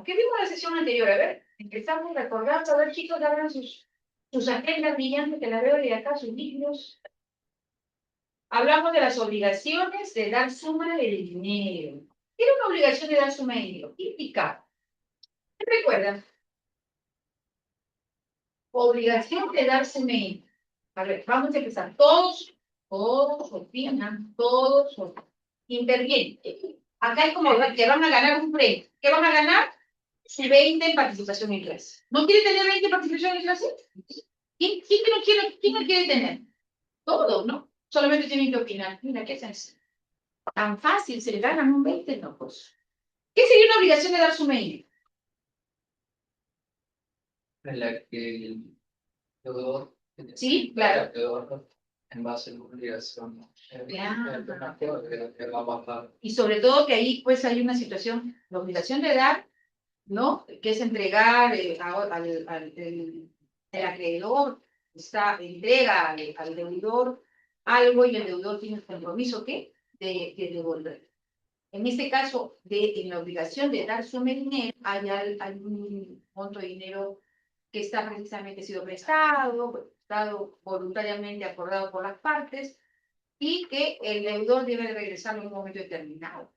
¿Qué vimos en la sesión anterior? A ver, empezamos recordando, a ver chicos, abran sus agendas brillantes, que la veo de acá, sus libros. Hablamos de las obligaciones de dar suma de dinero. ¿Qué era una obligación de dar suma de dinero? ¿Qué implicaba? ¿Qué recuerdan? Obligación de dar suma de dinero. A ver, vamos a empezar. Todos opinan, intervienen. Acá hay como que van a ganar un premio. ¿Qué van a ganar? 20 en participación en clase. ¿No quiere tener 20 en participación en clase? ¿Quién no quiere tener? Todos, ¿no? Solamente tienen que opinar. Mira, qué sencillo. Tan fácil, se le ganan un 20, no, pues. ¿Qué sería una obligación de dar su mail? En la que el deudor, Sí, claro. el deudor, en base a la obligación, va a bajar. Y sobre todo que ahí pues hay una situación, la obligación de dar, ¿no? Que es entregar el acreedor, entrega al deudor algo y el deudor tiene el compromiso, ¿qué? De devolver. En este caso, en la obligación de dar su dinero, hay un monto de dinero que está precisamente sido prestado voluntariamente acordado por las partes, y que el deudor debe regresarlo en un momento determinado.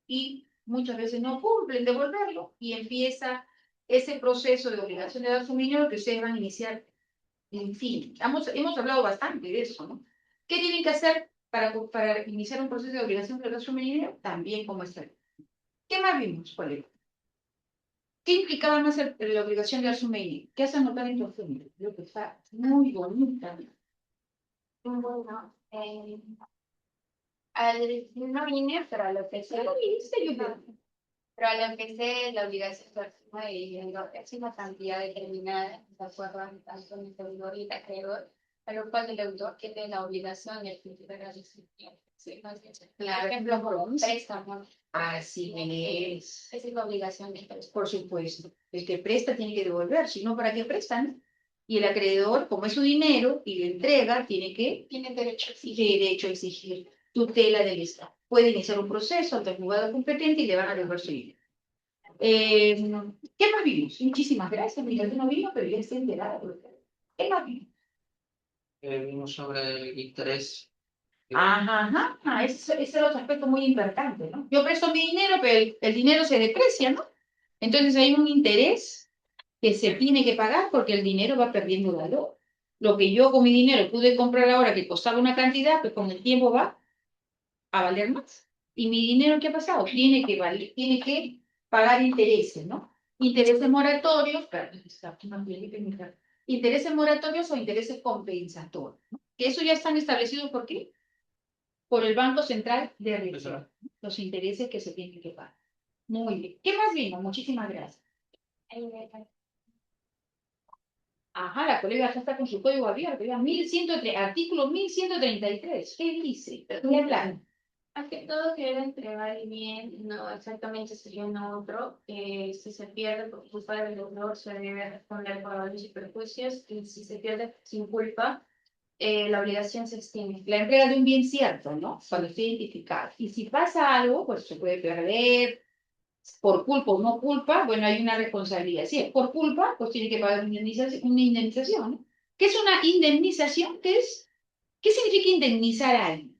Y muchas veces no cumplen devolverlo y empieza ese proceso de obligación de dar su dinero que ustedes van a iniciar. En fin, hemos hablado bastante de eso, ¿no? ¿Qué tienen que hacer para iniciar un proceso de obligación de dar su dinero? También como está. ¿Qué más vimos, colega? ¿Qué implicaba más la obligación de dar su dinero? ¿Qué hacen notar en tu agenda? Creo que está muy bonita. Bueno, no vine, pero a lo que sé, pero a lo que sé, la obligación de dinero es una cantidad determinada, de acuerdo a tanto el deudor y el acreedor, a lo cual el deudor tiene la obligación y el principio de la restricción. Sí, no sé. Claro. Por ejemplo, por un préstamo. Así es. Esa es la obligación del préstamo. Por supuesto. El que presta tiene que devolver, si no, ¿para qué prestan? Y el acreedor, como es su dinero y lo entrega, Tiene derecho a exigir. derecho a exigir tutela del Estado. Puede iniciar un proceso ante el juzgado competente y le van a devolver su dinero. ¿Qué más vimos? Muchísimas gracias. Mira, no vino, pero ya estoy enterada. ¿Qué más vimos? Vimos sobre el interés. Ajá. Ese es otro aspecto muy importante, ¿no? Yo presto mi dinero, pero el dinero se deprecia, ¿no? Entonces hay un interés que se tiene que pagar porque el dinero va perdiendo valor. Lo que yo con mi dinero pude comprar ahora que costaba una cantidad, pues con el tiempo va a valer más. Y mi dinero, ¿qué ha pasado? Tiene que pagar intereses, ¿no? Intereses moratorios, intereses moratorios o intereses compensatorios, ¿no? Que eso ya están establecidos, ¿por qué? Por el Banco Central de Reserva, los intereses que se tienen que pagar. Muy bien. ¿Qué más vimos? Muchísimas gracias. Ajá, la colega acá está con su código abierto. Ya, artículo 1133. ¿Qué dice? ¿Qué plan? Más que todo querer entregar el bien, no exactamente sería uno otro. Si se pierde por culpa del deudor, se debe responder por daños y perjuicios. Y si se pierde sin culpa, la obligación se extingue. La entrega de un bien cierto, ¿no? Cuando esté identificado. Y si pasa algo, pues se puede perder por culpa o no culpa, bueno, hay una responsabilidad. Si es por culpa, pues tiene que pagar una indemnización, ¿no? ¿Qué es una indemnización? ¿Qué significa indemnizar a alguien?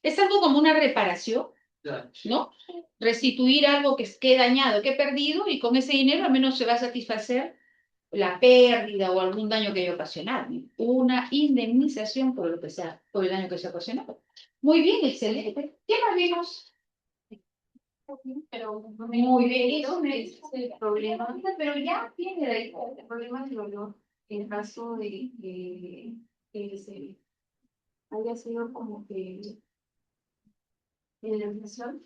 Es algo como una reparación, ¿no? Restituir algo que he dañado, que he perdido, y con ese dinero al menos se va a satisfacer la pérdida o algún daño que haya ocasionado. Una indemnización por por el daño que se ha ocasionado. Muy bien, excelente. ¿Qué más vimos? Pero Muy bien, eso es el problema. pero ya tiene de ahí. El problema del dolor, en caso de que se haya sido como que en la inflación.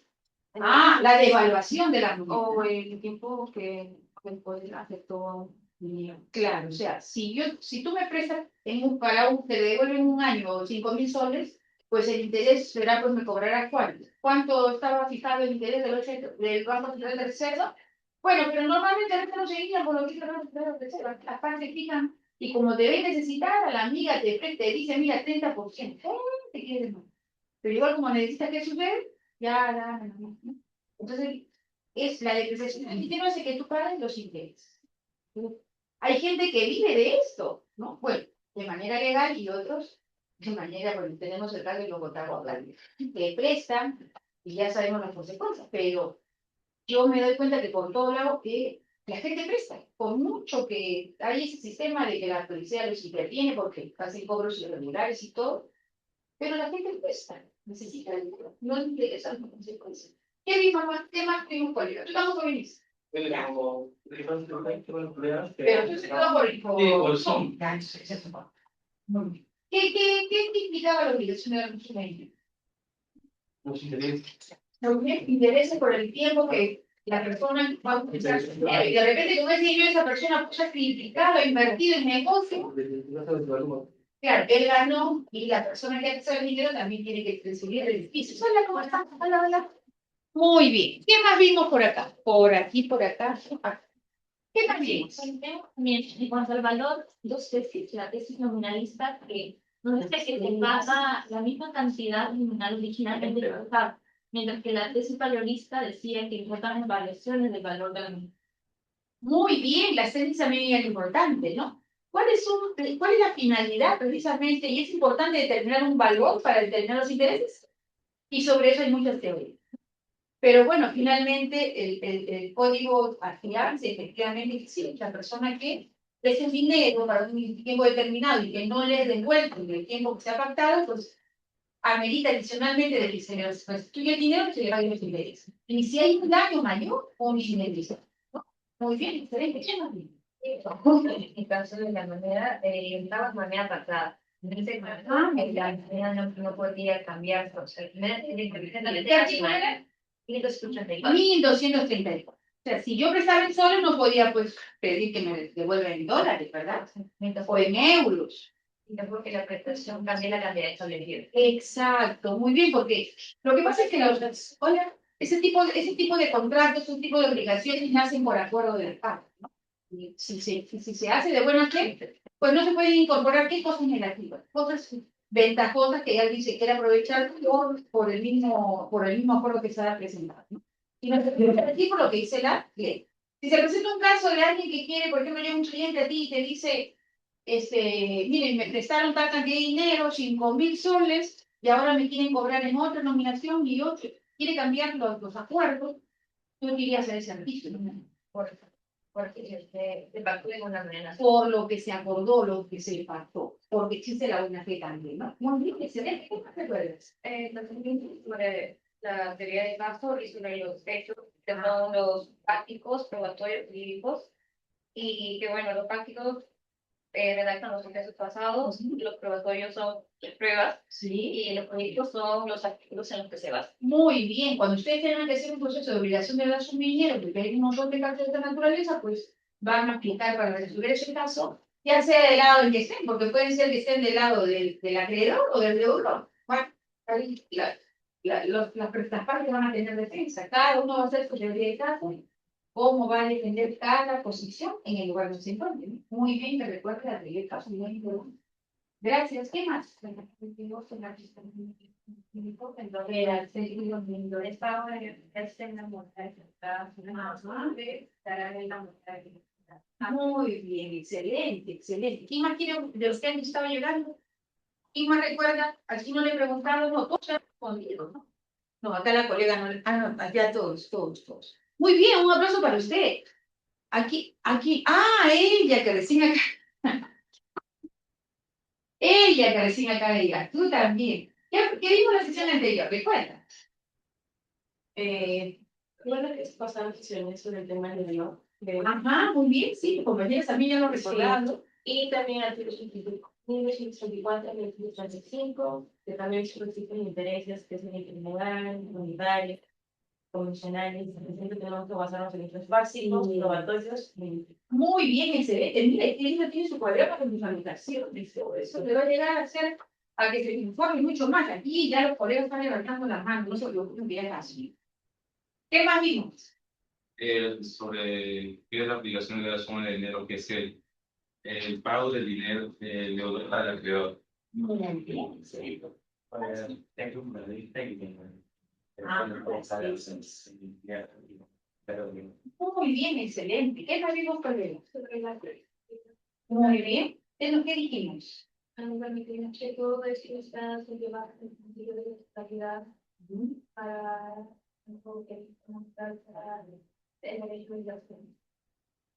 La devaluación de la moneda. O el tiempo que el poder afectó dinero. Claro, o sea, si tú me prestas te devuelven un año 5.000 soles, pues el interés será, pues me cobrará cuánto. ¿Cuánto estaba fijado el interés del Banco Central de Reserva? Bueno, pero normalmente a veces no seguían por lo que dice el Banco Central de Reserva. Las partes fijan y como te ven necesitar, a la amiga te dice, mira, 30%. Te quieres más. Pero igual como necesitas que sucede, ya, ¿no? Entonces, es la depreciación del dinero hace que tú pagues los intereses. Hay gente que vive de esto, ¿no? Bueno, de manera legal y otros de manera, bueno, tenemos el caso de los botabotas, que prestan y ya sabemos las consecuencias, pero yo me doy cuenta que por todo lado que la gente presta, por mucho que hay ese sistema de que la policía los interviene porque hacen cobros irregulares y todo, pero la gente presta, necesita dinero, no le interesan las consecuencias. ¿Qué dijo más? ¿Qué más dijo un colega? Tú tampoco viniste. Ya. Pero tú se quedó por Zoom. Ya, eso es eso. Muy bien. ¿Qué implicaba la obligación de la consumo? Los intereses. Muy bien, intereses por el tiempo que la persona va a utilizar su dinero. Y de repente, como decía yo, esa persona pues, ha criticado, ha invertido en negocio. Claro, él ganó y la persona que hace el dinero también tiene que subir el edificio. Hola, ¿cómo estás? Hola, hola. Muy bien. ¿Qué más vimos por acá? Por aquí, por acá. ¿Qué más vimos? Bien, en cuanto al valor, dos tesis, la tesis nominalista que nos dice que se paga la misma cantidad nominal originalmente pagada, mientras que la tesis valorista decía que importan las variaciones del valor de la misma. Muy bien, la esencia también es importante, ¿no? ¿Cuál es la finalidad precisamente? Y es importante determinar un valor para determinar los intereses. Y sobre eso hay muchas teorías. Pero bueno, finalmente el código afirma efectivamente que sí, la persona que es un dinero para un tiempo determinado y que no le devuelve en el tiempo que se ha pactado, pues amerita adicionalmente de que se le restituye el dinero, se le pague los intereses. Y si hay un daño mayor, un indemnización. ¿No? Muy bien, excelente. ¿Qué más bien? En el caso de la moneda, estaba moneda pasada. Entonces, la moneda no podía cambiar. O sea, primero tiene que ser la moneda nacional. 1234. 1234. O sea, si yo prestaba en soles, no podía pues pedir que me devuelvan en dólares, ¿verdad? O en euros. Y no porque la prestación cambia la cantidad establecida. Exacto, muy bien, porque lo que pasa es que ese tipo de contratos, ese tipo de obligaciones nacen por acuerdo de las partes, ¿no? Y si se hace de buena fe, pues no se pueden incorporar qué cosas negativas, cosas ventajosas que alguien se quiere aprovechar por el mismo acuerdo que se ha presentado, ¿no? Y no se puede por lo que dice la ley. Si se presenta un caso de alguien que quiere, por ejemplo, llega un cliente a ti y te dice, miren, me prestaron tal cantidad de dinero, 5.000 soles, y ahora me quieren cobrar en otra nominación y otro, quiere cambiar los acuerdos, tú irías a ese servicio, ¿no? Porque se pactó en una moneda nacional. Por lo que se acordó, lo que se pactó, porque existe la buena fe también, ¿no? Muy bien, excelente. ¿Qué más recuerdas? También sobre la teoría de Castor y sobre los hechos, que son los prácticos, probatorios jurídicos, y que bueno, los prácticos redactan los sucesos pasados, los probatorios son las pruebas, Sí. y los jurídicos son los artículos en los que se basan. Muy bien, cuando ustedes tengan que hacer un proceso de obligación de dar su dinero, porque hay un montón de casos de esta naturaleza, pues van a aplicar para resolver ese caso, ya sea del lado en que estén, porque pueden ser que estén del lado del acreedor o del deudor. Bueno, ahí las partes van a tener defensa, cada uno va a hacer su teoría de caso, cómo va a defender cada posición en el lugar donde se encuentre, ¿no? Muy bien, me recuerda la teoría de caso, muy importante. Gracias, ¿qué más? Entonces, al segundo mundo estaba en la montaña, estaba en la montaña. Muy bien, excelente, excelente. ¿Quién más quiere de ustedes que estaba llegando? ¿Quién más recuerda? Aquí no le he preguntado, no, todos han respondido, ¿no? No, acá la colega no le. Ah, no, allá todos. Muy bien, un aplauso para usted. Aquí, ella que recién acá. Ella que recién acaba de llegar. Tú también. ¿Qué vimos en la sesión anterior? ¿Recuerda? Bueno, que pasaron sesiones sobre el tema del yo. Ajá, muy bien, sí, compañeras también ya lo recordaron. Y también artículo 1934, 1935, que también existen intereses que son individuales, unitarios, convencionales. Siempre tenemos que basarnos en hechos básicos, probatorios. Muy bien, excelente. Mira, ella tiene su cuaderno con sus anotaciones. Eso le va a llegar a hacer a que se informe mucho más. Aquí ya los colegas están levantando las manos, no se preocupen que ya es así. ¿Qué más vimos? Sobre qué es la aplicación de la suma de dinero, que es el pago del dinero del deudor al acreedor. Muy bien, excelente. pero bien. Muy bien, excelente. ¿Qué más vimos con él? Muy bien. Es lo que dijimos. Que todo esto está llevado en sentido de calidad para el derecho de la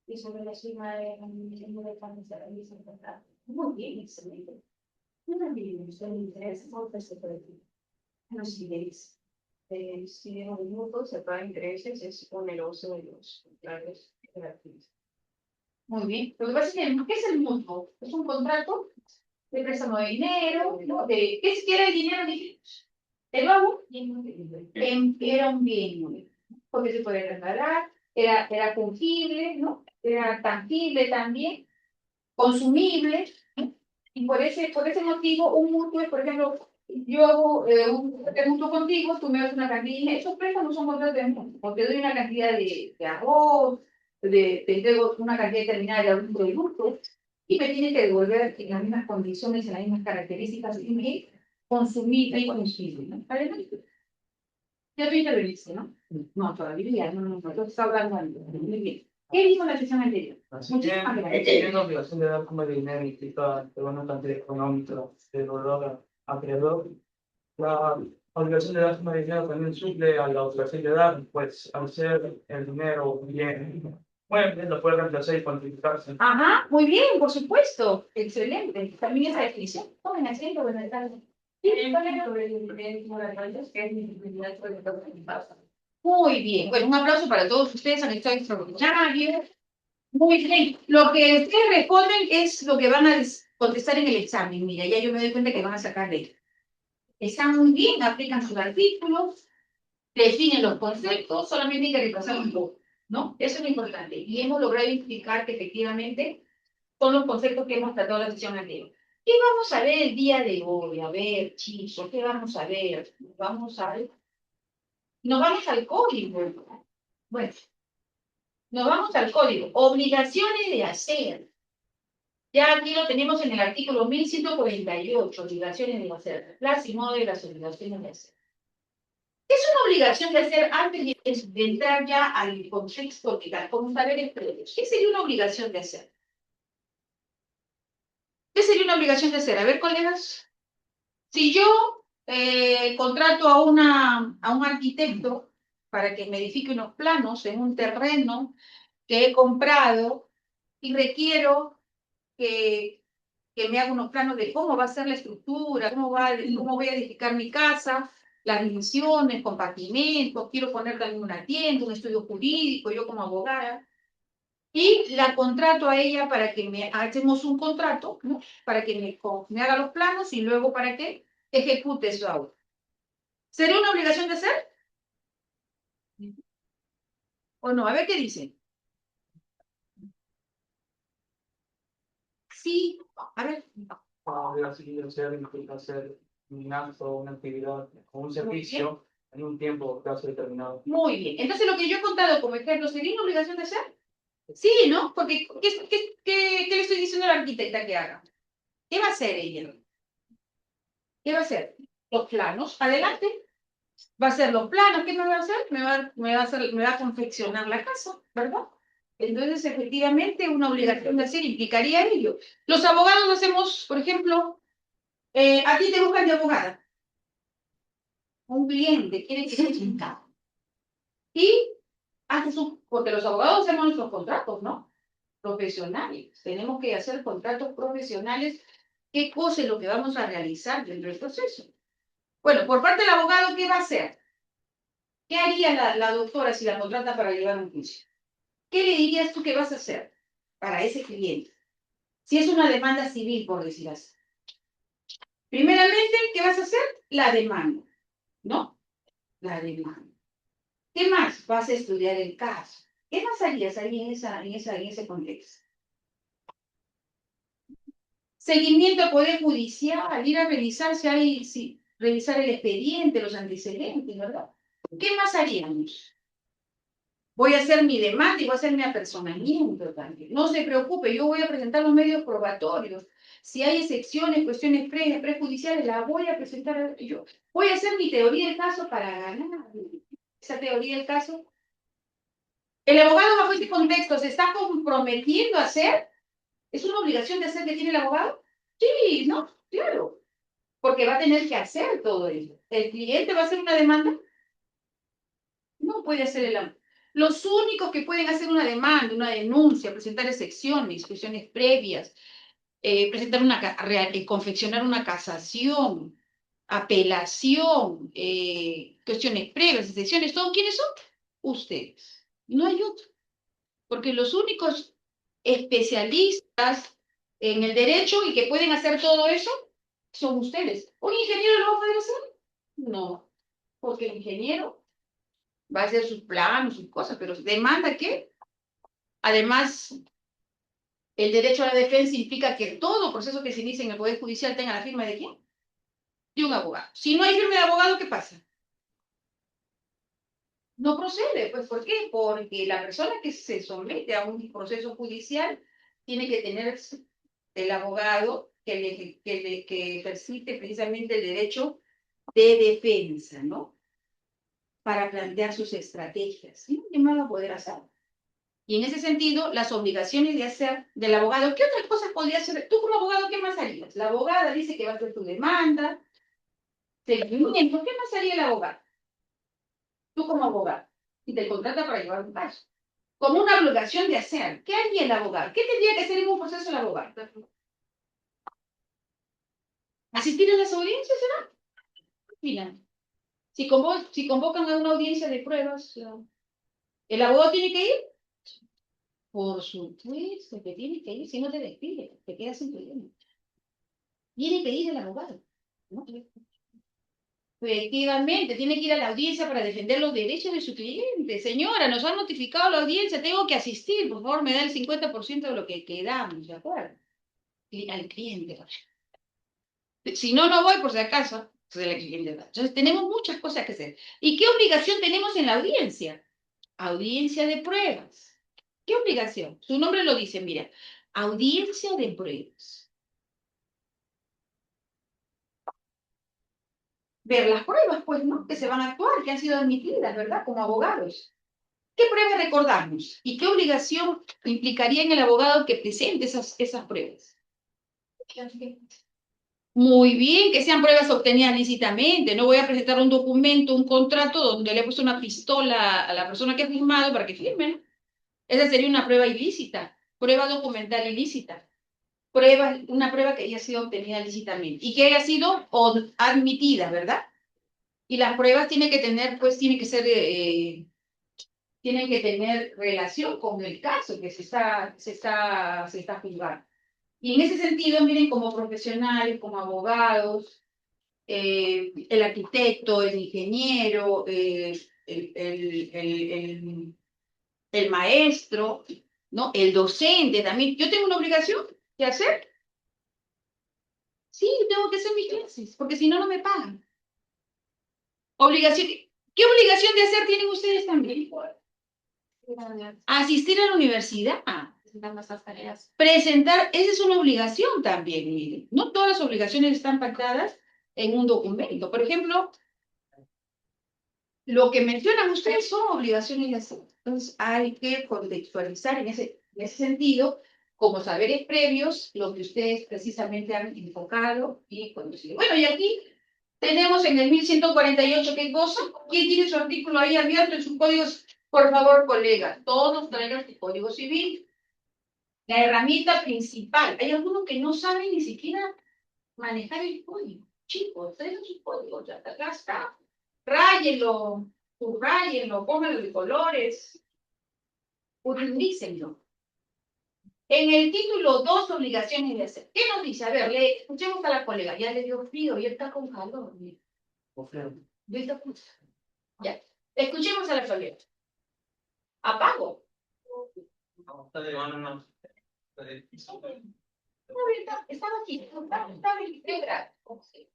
y sobre la suma de de servicio importante. Muy bien, excelente. Una disminución de interés por perspectiva. Los niveles. Si en un minuto se paga intereses, es oneroso de los contratos relativos. Muy bien. Lo que pasa es que, ¿qué es el mutuo? Es un contrato de préstamo de dinero, ¿no? ¿Qué es que era el dinero? Dijimos. El lobo era un bien, ¿no? Porque se puede trasladar, era fungible, ¿no? Era tangible también, consumible, ¿no? Y por ese motivo, un mutuo es, por ejemplo, yo hago un mutuo contigo, tú me das una cantidad, esos préstamos son contratos de mutuo, porque doy una cantidad de arroz, te entrego una cantidad determinada de productos, y me tiene que devolver en las mismas condiciones, en las mismas características, y me consumir y consumir, ¿no? ¿Vale? Ya tú interveniste, ¿no? No, todavía, no, tú estás hablando algo. Muy bien. ¿Qué dijo la sesión anterior? Muchísimas gracias. Tiene la obligación de dar como dinero implica de una cantidad económica de valor acreedor. La obligación de dar como dinero también suple a la obligación de dar, pues al ser el dinero bien, bueno, lo puede reemplazar y cuantificarse. Ajá, muy bien, por supuesto. Excelente. También esa definición. Tomen asiento, buenas tardes. Sí, Sobre el nivel moral, que es mi dignidad sobre todo en pasa. muy bien. Bueno, un aplauso para todos ustedes, han estado extraordinarios. Muy bien. Lo que ustedes responden es lo que van a contestar en el examen. Mira, ya yo me doy cuenta que van a sacar de ahí. Están muy bien, aplican sus artículos, definen los conceptos, solamente hay que repasar un poco, ¿no? Eso es lo importante. Y hemos logrado identificar que efectivamente son los conceptos que hemos tratado en la sesión anterior. ¿Qué vamos a ver el día de hoy? A ver, chicos, ¿qué vamos a ver? Nos vamos al código. Bueno, nos vamos al código. Obligaciones de hacer. Ya aquí lo tenemos en el artículo 1148, obligaciones de hacer. Clase y modo de las obligaciones de hacer. ¿Qué es una obligación de hacer antes de entrar ya al contexto legal? Como saber el precio. ¿Qué sería una obligación de hacer? ¿Qué sería una obligación de hacer? A ver, colegas. Si yo contrato a un arquitecto para que me edifique unos planos en un terreno que he comprado y requiero que me haga unos planos de cómo va a ser la estructura, cómo voy a edificar mi casa, las dimensiones, compartimentos, quiero poner también una tienda, un estudio jurídico, yo como abogada, y la contrato a ella para que hacemos un contrato, ¿no? Para que me haga los planos y luego para que ejecute su obra. ¿Sería una obligación de hacer? ¿O no? A ver qué dicen. Sí, a ver. La obligación de hacer implica hacer un acto, una actividad o un servicio en un tiempo casi determinado. Muy bien. Entonces, lo que yo he contado como ejemplo, ¿sería una obligación de hacer? Sí, ¿no? Porque, ¿qué le estoy diciendo a la arquitecta que haga? ¿Qué va a hacer ella? ¿Qué va a hacer? Los planos, adelante. Va a hacer los planos, ¿qué me va a hacer? Me va a confeccionar la casa, ¿verdad? Entonces, efectivamente, una obligación de hacer implicaría ello. Los abogados hacemos, por ejemplo, a ti te buscan de abogada. Un cliente quiere que se chica. Y porque los abogados hacemos nuestros contratos, ¿no? Profesionales. Tenemos que hacer contratos profesionales. ¿Qué cosa es lo que vamos a realizar dentro del proceso? Bueno, por parte del abogado, ¿qué va a hacer? ¿Qué haría la doctora si la contrata para llevar un juicio? ¿Qué le dirías tú que vas a hacer para ese cliente? Si es una demanda civil, por decir así. Primeramente, ¿qué vas a hacer? La demanda, ¿no? La demanda. ¿Qué más? Vas a estudiar el caso. ¿Qué más harías ahí en ese contexto? Seguimiento al Poder Judicial, ir a revisar revisar el expediente, los antecedentes, ¿verdad? ¿Qué más haríamos? Voy a hacer mi demanda y voy a hacer mi apersonamiento también. No se preocupe, yo voy a presentar los medios probatorios. Si hay excepciones, cuestiones previas, prejudiciales, las voy a presentar yo. Voy a hacer mi teoría del caso para ganar. Esa teoría del caso El abogado bajo este contexto se está comprometiendo a hacer. ¿Es una obligación de hacer que tiene el abogado? Sí, ¿no? Claro. Porque va a tener que hacer todo eso. ¿El cliente va a hacer una demanda? No puede hacer el... Los únicos que pueden hacer una demanda, una denuncia, presentar excepciones, cuestiones previas, presentar confeccionar una casación, apelación, cuestiones previas, excepciones, ¿todos quiénes son? Ustedes. No hay otro. Porque los únicos especialistas en el derecho y que pueden hacer todo eso son ustedes. ¿Un ingeniero lo va a poder hacer? No, porque el ingeniero va a hacer sus planos, sus cosas, pero ¿demanda qué? Además, el derecho a la defensa implica que todo proceso que se inicie en el Poder Judicial tenga la firma de quién? De un abogado. Si no hay firma de abogado, ¿qué pasa? No procede. Pues, ¿por qué? Porque la persona que se somete a un proceso judicial tiene que tener el abogado que ejercite precisamente el derecho de defensa, ¿no? Para plantear sus estrategias. ¿Sí? ¿Qué más va a poder hacer? Y en ese sentido, las obligaciones de hacer del abogado, ¿qué otras cosas podría hacer? Tú como abogado, ¿qué más harías? La abogada dice que va a hacer tu demanda, seguimiento, ¿qué más haría el abogado? Tú como abogado, y te contrata para llevar un caso. Como una obligación de hacer. ¿Qué haría el abogado? ¿Qué tendría que hacer en un proceso el abogado? ¿Asistir a las audiencias, será? Mira, si convocan a una audiencia de pruebas, ¿el abogado tiene que ir? Por supuesto que tiene que ir, si no te despide, te quedas sin cliente. Tiene que ir el abogado, ¿no? Efectivamente, tiene que ir a la audiencia para defender los derechos de su cliente. Señora, nos han notificado la audiencia, tengo que asistir, por favor, me da el 50% de lo que quedamos, ¿de acuerdo? Al cliente. Si no, no voy por si acaso. Entonces, el cliente da. Entonces, tenemos muchas cosas que hacer. ¿Y qué obligación tenemos en la audiencia? Audiencia de pruebas. ¿Qué obligación? Su nombre lo dice, mira. Audiencia de pruebas. Ver las pruebas, pues, ¿no? Que se van a actuar, que han sido admitidas, ¿verdad? Como abogados. ¿Qué pruebas recordamos? ¿Y qué obligación implicaría en el abogado que presente esas pruebas? Muy bien, que sean pruebas obtenidas lícitamente. No voy a presentar un documento, un contrato donde le he puesto una pistola a la persona que ha firmado para que firme, ¿no? Esa sería una prueba ilícita, prueba documental ilícita. Una prueba que haya sido obtenida lícitamente y que haya sido admitida, ¿verdad? Y las pruebas tienen que tener, pues, tienen que tener relación con el caso que se está juzgando. Y en ese sentido, miren, como profesionales, como abogados, el arquitecto, el ingeniero, el maestro, ¿no? El docente también. Yo tengo una obligación que hacer. Sí, tengo que hacer mis clases, porque si no, no me pagan. Obligación. ¿Qué obligación de hacer tienen ustedes también? Asistir a la universidad. Presentar, esa es una obligación también, miren. No todas las obligaciones están pactadas en un documento. Por ejemplo, lo que mencionan ustedes son obligaciones de hacer. Entonces, hay que contextualizar en ese sentido, como saberes previos, lo que ustedes precisamente han enfocado y conocido. Bueno, y aquí tenemos en el 1148, ¿qué cosa? ¿Quién tiene su artículo ahí abierto en sus códigos? Por favor, colegas, todos traigan su código civil. La herramienta principal. Hay algunos que no saben ni siquiera manejar el código. Chicos, traigan sus códigos. Ya acá está. Ráyenlo, subrayenlo, pónganlo de colores. Utilícenlo. En el título 2, obligaciones de hacer. ¿Qué nos dice? A ver, escuchemos a la colega. Ya le dio frío y está con calor. Ya. Escuchemos a la colega. Apago. Estaba aquí. Estaba en integra.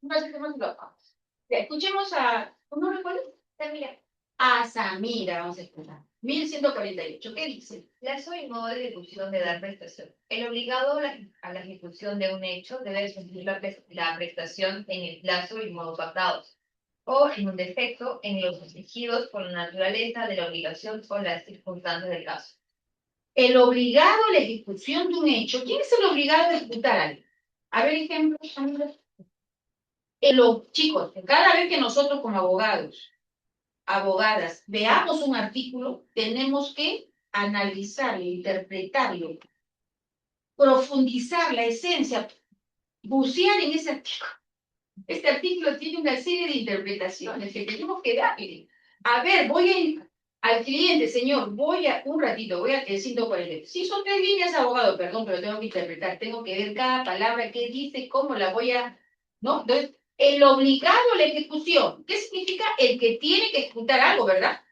No sé cómo lo apagamos. Ya, escuchemos a... ¿Cómo recuerdas? Samira. A Samira, vamos a escuchar. 1148. ¿Qué dice? Plazo y modo de ejecución de la prestación. El obligado a la ejecución de un hecho debe cumplir la prestación en el plazo y modo pactados. o en un defecto en los exigidos por la naturaleza de la obligación o las circunstancias del caso. El obligado a la ejecución de un hecho. ¿Quién es el obligado a ejecutar algo? A ver, ejemplos, amigos. Chicos, cada vez que nosotros como abogados, abogadas, veamos un artículo, tenemos que analizarlo, interpretarlo, profundizar la esencia, bucear en ese artículo. Este artículo tiene una serie de interpretaciones que tenemos que darle. A ver, al cliente, señor, un ratito, voy al 140. Si son 3 líneas, abogado, perdón, pero tengo que interpretar, tengo que ver cada palabra que dice, cómo la voy a, ¿no? Entonces, el obligado a la ejecución, ¿qué significa? El que tiene que ejecutar algo, ¿verdad?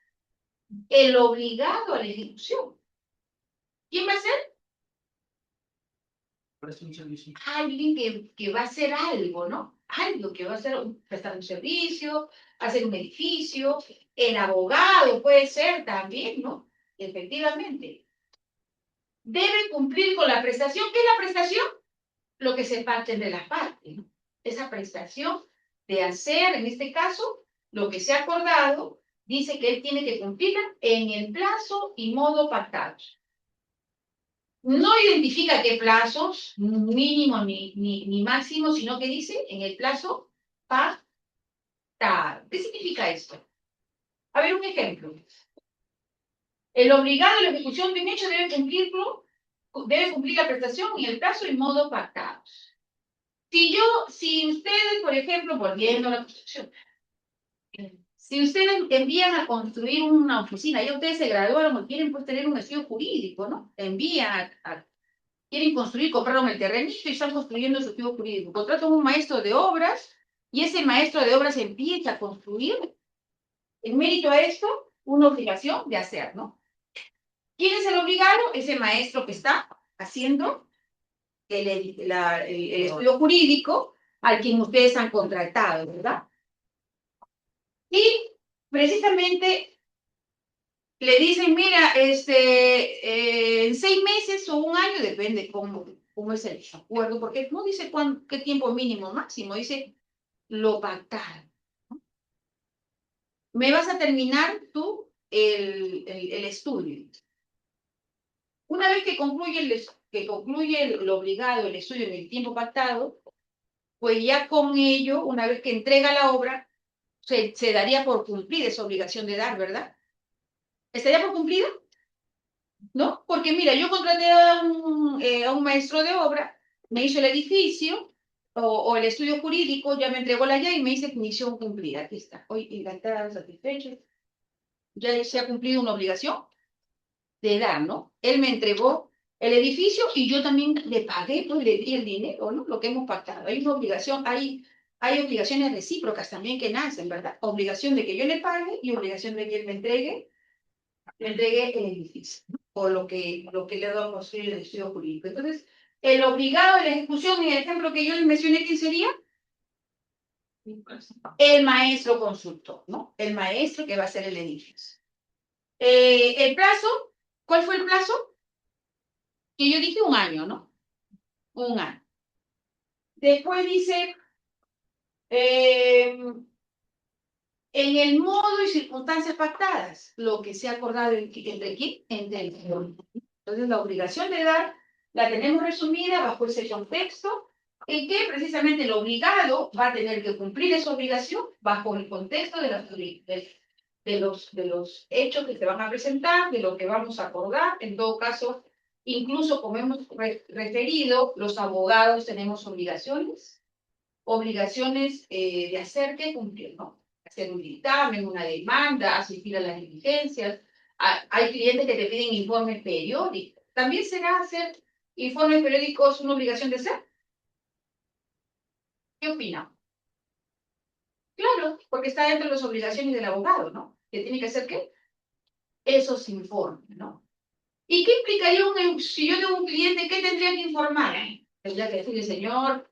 El obligado a la ejecución. ¿Quién va a ser? Parece un servicio. Alguien que va a hacer algo, ¿no? Algo que va a hacer, prestar un servicio, hacer un edificio, el abogado puede ser también, ¿no? Efectivamente. Debe cumplir con la prestación. ¿Qué es la prestación? Lo que se parte de las partes, ¿no? Esa prestación de hacer, en este caso, lo que se ha acordado, dice que él tiene que cumplirla en el plazo y modo pactados. No identifica qué plazos, mínimo ni máximo, sino que dice en el plazo pactado. ¿Qué significa esto? A ver, un ejemplo. El obligado a la ejecución de un hecho debe cumplir la prestación en el plazo y modo pactados. Si ustedes, por ejemplo, volviendo a la construcción, si ustedes envían a construir una oficina, ya ustedes se graduaron o quieren pues tener un estudio jurídico, ¿no? Envían quieren construir, compraron el terrenito y están construyendo su estudio jurídico. Contratan un maestro de obras y ese maestro de obras empieza a construir, en mérito a esto, una obligación de hacer, ¿no? ¿Quién es el obligado? Ese maestro que está haciendo el estudio jurídico al quien ustedes han contratado, ¿verdad? Y precisamente le dicen, mira, en 6 meses o un año, depende cómo es el acuerdo, porque no dice qué tiempo mínimo máximo, dice lo pactado. Me vas a terminar tú el estudio. Una vez que concluye el obligado, el estudio en el tiempo pactado, pues ya con ello, una vez que entrega la obra, se daría por cumplida esa obligación de dar, ¿verdad? ¿Estaría por cumplida? ¿No? Porque mira, yo contraté a un maestro de obra, me hizo el edificio o el estudio jurídico, ya me entregó la llave y me dice misión cumplida. Aquí está. Hoy encantada, satisfecho. Ya se ha cumplido una obligación de dar, ¿no? Él me entregó el edificio y yo también le pagué, pues le di el dinero, ¿no? Lo que hemos pactado. Hay una obligación, hay obligaciones recíprocas también que nacen, ¿verdad? Obligación de que yo le pague y obligación de que él me entregue el edificio, ¿no? O lo que le doy a construir el estudio jurídico. Entonces, el obligado de la ejecución, en el ejemplo que yo les mencioné, ¿quién sería? El maestro consultor, ¿no? El maestro que va a hacer el edificio. El plazo, ¿cuál fue el plazo? Que yo dije 1 año, ¿no? 1 año. Después dice, en el modo y circunstancias pactadas, lo que se ha acordado entre quién, entre el. Entonces, la obligación de dar la tenemos resumida bajo ese contexto, en que precisamente el obligado va a tener que cumplir esa obligación bajo el contexto de los hechos que se van a presentar, de lo que vamos a acordar. En todo caso, incluso como hemos referido, los abogados tenemos obligaciones de hacer que cumplir, ¿no? Hacer un dictamen, una demanda, asistir a las diligencias. Hay clientes que te piden informes periódicos. ¿También será hacer informes periódicos una obligación de hacer? ¿Qué opina? Claro, porque está dentro de las obligaciones del abogado, ¿no? Que tiene que hacer ¿qué? Esos informes, ¿no? ¿Y qué implicaría si yo tengo un cliente, qué tendría que informar? Tendría que decirle, señor,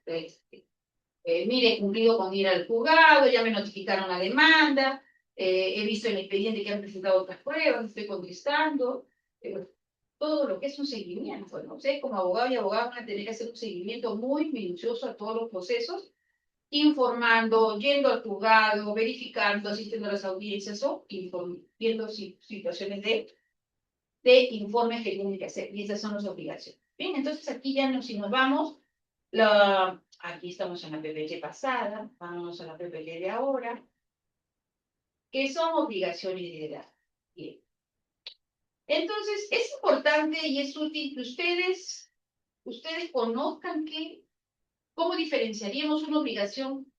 mire, he cumplido con ir al juzgado, ya me notificaron la demanda, he visto en el expediente que han presentado otras pruebas, estoy contestando, todo lo que es un seguimiento, ¿no? Ustedes como abogado y abogada van a tener que hacer un seguimiento muy minucioso a todos los procesos informando, yendo al juzgado, verificando, asistiendo a las audiencias o viendo situaciones de informes que tienen que hacer. Y esas son las obligaciones. Bien, entonces aquí ya si nos vamos, aquí estamos en la PPL pasada, vamos a la PPL de ahora, que son obligaciones de edad. Bien. Entonces, es importante y es útil que ustedes conozcan cómo diferenciaríamos una obligación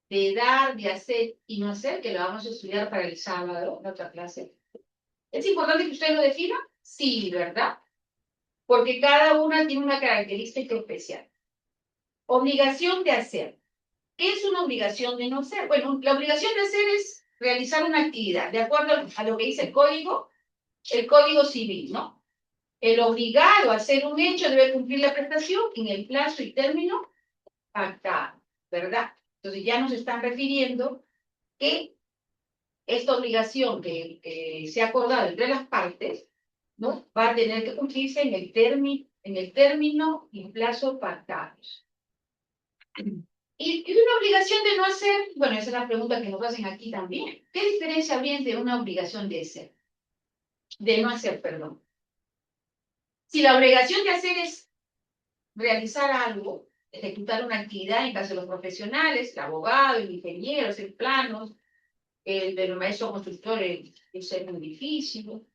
de dar, de hacer y no hacer, que lo vamos a estudiar para el sábado, en otra clase. ¿Es importante que usted lo defina? Sí, ¿verdad? Porque cada una tiene una característica especial. Obligación de hacer. ¿Qué es una obligación de no hacer? Bueno, la obligación de hacer es realizar una actividad, de acuerdo a lo que dice el código civil, ¿no? El obligado a hacer un hecho debe cumplir la prestación en el plazo y término pactado, ¿verdad? Entonces ya nos están refiriendo que esta obligación que se ha acordado entre las partes, ¿no? Va a tener que cumplirse en el término y plazo pactados. Y una obligación de no hacer, bueno, esa es la pregunta que nos hacen aquí también. ¿Qué diferencia habría entre una obligación de hacer? De no hacer, perdón. Si la obligación de hacer es realizar algo, ejecutar una actividad, en caso de los profesionales, el abogado, el ingeniero, hacer planos, el maestro constructor, el ser un edificio,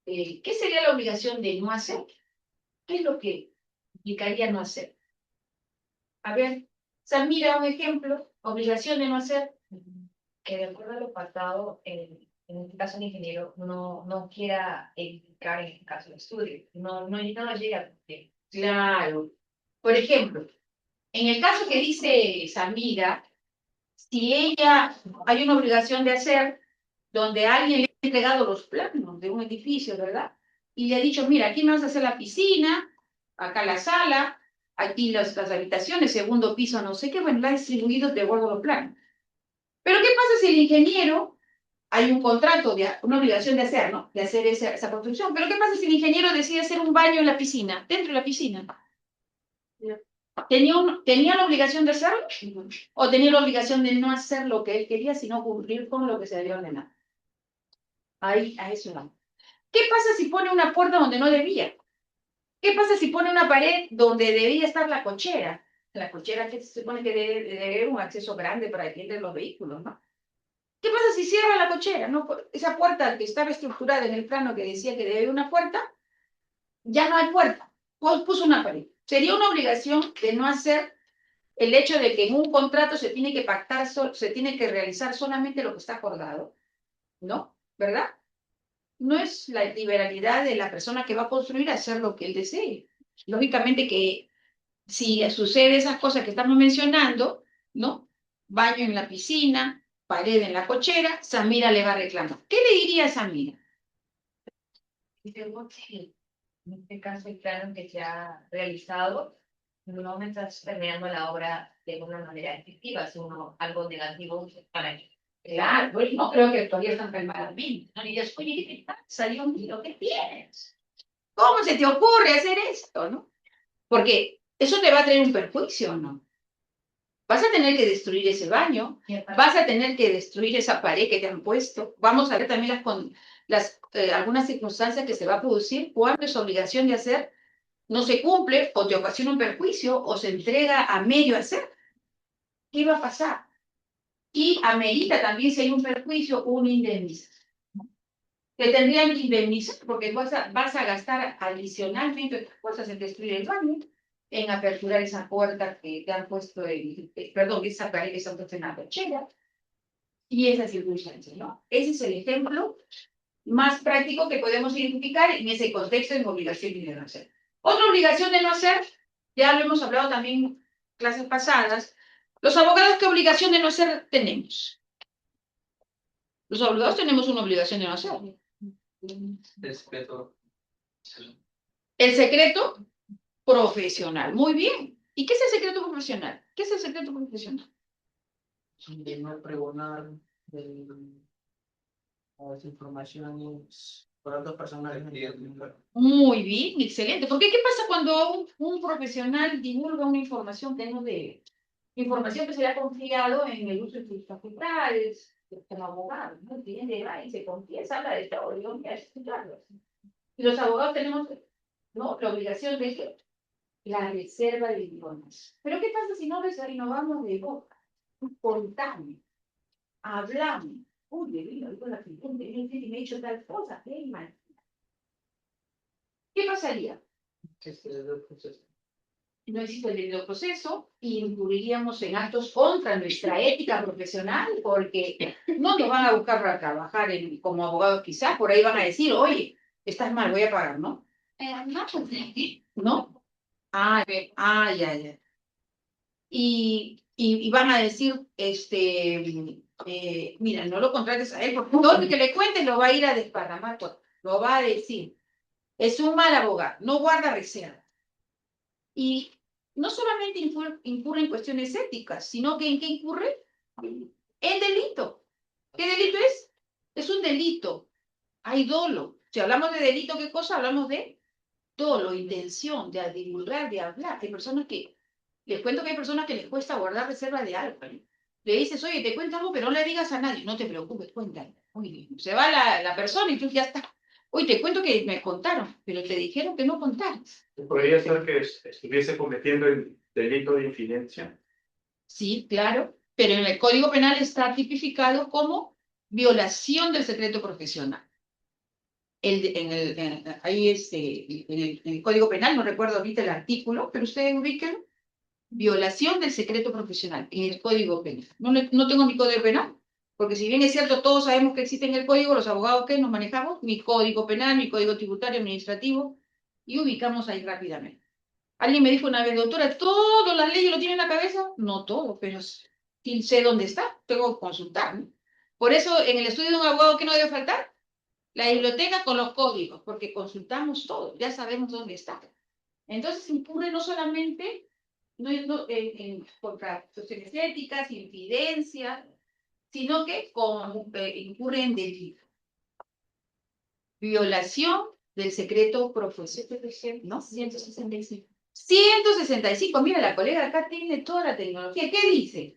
¿qué sería la obligación de no hacer? ¿Qué es lo que implicaría no hacer? A ver, Samira, un ejemplo, obligación de no hacer. Que de acuerdo a lo pactado, en este caso el ingeniero no quiera edificar en este caso el estudio, no llega a cumplir. Claro. Por ejemplo, en el caso que dice Samira, si hay una obligación de hacer, donde alguien le ha entregado los planos de un edificio, ¿verdad? Y le ha dicho, mira, aquí me vas a hacer la piscina, acá la sala, aquí las habitaciones, segundo piso, no sé qué, bueno, la ha distribuido, te guardo los planos. Pero ¿qué pasa si el ingeniero, hay un contrato, una obligación de hacer, ¿no? De hacer esa construcción, pero ¿qué pasa si el ingeniero decide hacer un baño en la piscina, dentro de la piscina? ¿Tenía la obligación de hacerlo? ¿O tenía la obligación de no hacer lo que él quería, sino cumplir con lo que se debía ordenar? Ahí, a eso va. ¿Qué pasa si pone una puerta donde no debía? ¿Qué pasa si pone una pared donde debía estar la cochera? La cochera que se supone que debe haber un acceso grande para que entren los vehículos, ¿no? ¿Qué pasa si cierra la cochera? ¿No? Esa puerta que estaba estructurada en el plano que decía que debe haber una puerta, ya no hay puerta. Pues puso una pared. Sería una obligación de no hacer el hecho de que en un contrato se tiene que pactar, se tiene que realizar solamente lo que está acordado, ¿no? ¿Verdad? No es la liberalidad de la persona que va a construir hacer lo que él desee. Lógicamente que si sucede esas cosas que estamos mencionando, ¿no? Baño en la piscina, pared en la cochera, Samira le va a reclamar. ¿Qué le diría a Samira? Digo que en este caso el plano que se ha realizado no me está terminando la obra de una manera efectiva, sino algo negativo para mí. Claro, pues no creo que todavía están calmadamente. No le digas, oye, ¿qué te pasa? Dios mío, ¿qué tienes? ¿Cómo se te ocurre hacer esto, no? Porque eso te va a traer un perjuicio, ¿no? Vas a tener que destruir ese baño, vas a tener que destruir esa pared que te han puesto. Vamos a ver también algunas circunstancias que se va a producir cuando esa obligación de hacer no se cumple o te ocasiona un perjuicio o se entrega a medio hacer. ¿Qué va a pasar? Y amerita también, si hay un perjuicio, una indemnización. Te tendrían que indemnizar porque vas a gastar adicionalmente cosas en destruir el baño, en aperturar esa puerta que te han puesto, perdón, esa pared que se han puesto en la cochera, y esas circunstancias, ¿no? Ese es el ejemplo más práctico que podemos identificar en ese contexto de obligación de no hacer. Otra obligación de no hacer, ya lo hemos hablado también en clases pasadas, los abogados, ¿qué obligación de no hacer tenemos? Los abogados tenemos una obligación de no hacer. Respeto. El secreto profesional. Muy bien. ¿Y qué es el secreto profesional? ¿Qué es el secreto profesional? De no pregonar las informaciones por otras personas. Muy bien, excelente. Porque ¿qué pasa cuando un profesional divulga una información que no debe? información que se le ha confiado en el uso de sus facultades, como abogado, ¿no? El cliente va y se confiesa, habla de esta obligación y hay que escucharlo. Y los abogados tenemos, ¿no?, la obligación de que la reserva de información. Pero ¿qué pasa si no renovamos de boca? Contamos, hablamos. Uy, divino, digo la cliente, me ha dicho tal cosa, qué mal. ¿Qué pasaría? No existe el debido proceso y incurriríamos en actos contra nuestra ética profesional porque no nos van a buscar para trabajar como abogados quizás, por ahí van a decir, oye, estás mal, voy a pagar, ¿no? No, pues, ¿no? Ya. Y van a decir, mira, no lo contrates a él, porque todo lo que le cuentes lo va a ir a desparramar, lo va a decir. Es un mal abogado, no guarda reserva. Y no solamente incurre en cuestiones éticas, sino que ¿en qué incurre? En delito. ¿Qué delito es? Es un delito. Hay dolo. Si hablamos de delito, ¿qué cosa? Hablamos de dolo, intención, de divulgar, de hablar. Hay personas que, les cuento que hay personas que les cuesta guardar reserva de algo. Le dices, oye, te cuento algo, pero no le digas a nadie. No te preocupes, cuéntale. Uy, se va la persona y tú ya está. Oye, te cuento que me contaron, pero te dijeron que no contaras. Podría ser que estuviese cometiendo el delito de infidencia. Sí, claro, pero en el Código Penal está tipificado como violación del secreto profesional. Ahí en el Código Penal, no recuerdo ahorita el artículo, pero ustedes ubíquenlo. Violación del secreto profesional en el Código Penal. No tengo mi Código Penal, porque si bien es cierto, todos sabemos que existe en el Código, los abogados que nos manejamos, mi Código Penal, mi Código Tributario, Administrativo, y ubicamos ahí rápidamente. Alguien me dijo una vez, doctora, ¿todas las leyes lo tiene en la cabeza? No todo, pero sí sé dónde está, tengo que consultar, ¿no? Por eso, en el estudio de un abogado, ¿qué no debe faltar? La biblioteca con los códigos, porque consultamos todo, ya sabemos dónde está. Entonces, incurre no solamente contra cuestiones éticas, infidencia, sino que incurre en delito. Violación del secreto profesional, ¿no? 165. 165, mira, la colega acá tiene toda la tecnología. ¿Qué dice?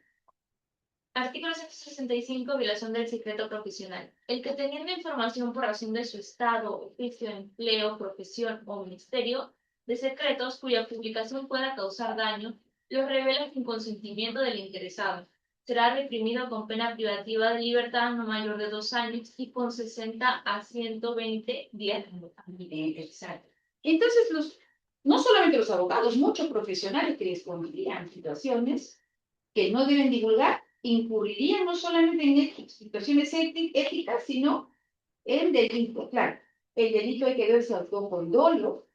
Artículo 165, violación del secreto profesional. El que teniendo información por razón de su estado, oficio, empleo, profesión o ministerio de secretos cuya publicación pueda causar daño, los revela sin consentimiento del interesado. Será reprimido con pena privativa de libertad no mayor de 2 años y con 60 a 120 días de multa. Exacto. Entonces, no solamente los abogados, muchos profesionales que les pondrían situaciones que no deben divulgar, incurrirían no solamente en situaciones éticas, sino en delito. Claro, el delito hay que verse actuó con dolo.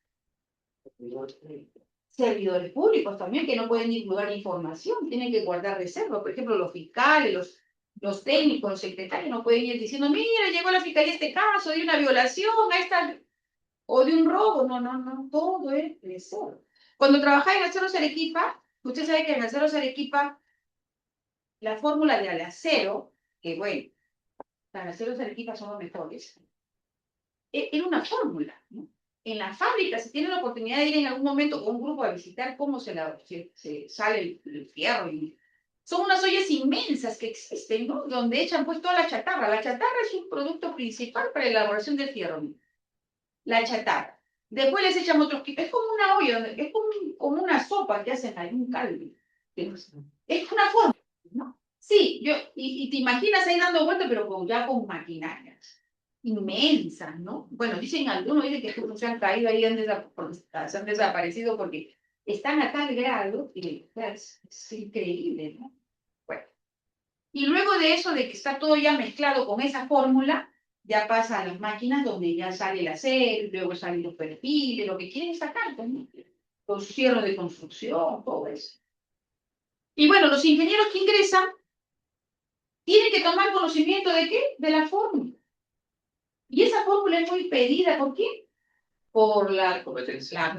Servidores públicos también que no pueden divulgar información, tienen que guardar reserva. Por ejemplo, los fiscales, los técnicos, los secretarios no pueden ir diciendo, mira, llegó a la fiscalía este caso de una violación a esta, o de un robo. No, todo es reserva. Cuando trabajaba en Aceros Arequipa, usted sabe que en Aceros Arequipa la fórmula de al acero, que bueno, los aceros Arequipa son los mejores, era una fórmula, ¿no? En la fábrica, si tienen la oportunidad de ir en algún momento con un grupo a visitar cómo se sale el fierro, son unas ollas inmensas que existen, ¿no? Donde echan pues toda la chatarra. La chatarra es un producto principal para la elaboración del fierro, ¿no? La chatarra. Después les echan otros, es como una olla, es como una sopa que hacen ahí, un caldo. Es una fórmula, ¿no? Sí, y te imaginas ahí dando vueltas, pero ya con maquinarias inmensas, ¿no? Bueno, algunos dicen que se han caído ahí, se han desaparecido porque están a tal grado que es increíble, ¿no? Bueno, y luego de eso, de que está todo ya mezclado con esa fórmula, ya pasa a las máquinas donde ya sale el acero, luego salen los perfiles, lo que quieren sacar también, los cierros de construcción, todo eso. Y bueno, los ingenieros que ingresan tienen que tomar conocimiento ¿de qué? De la fórmula. Y esa fórmula es muy pedida, ¿por qué? Por la competencia.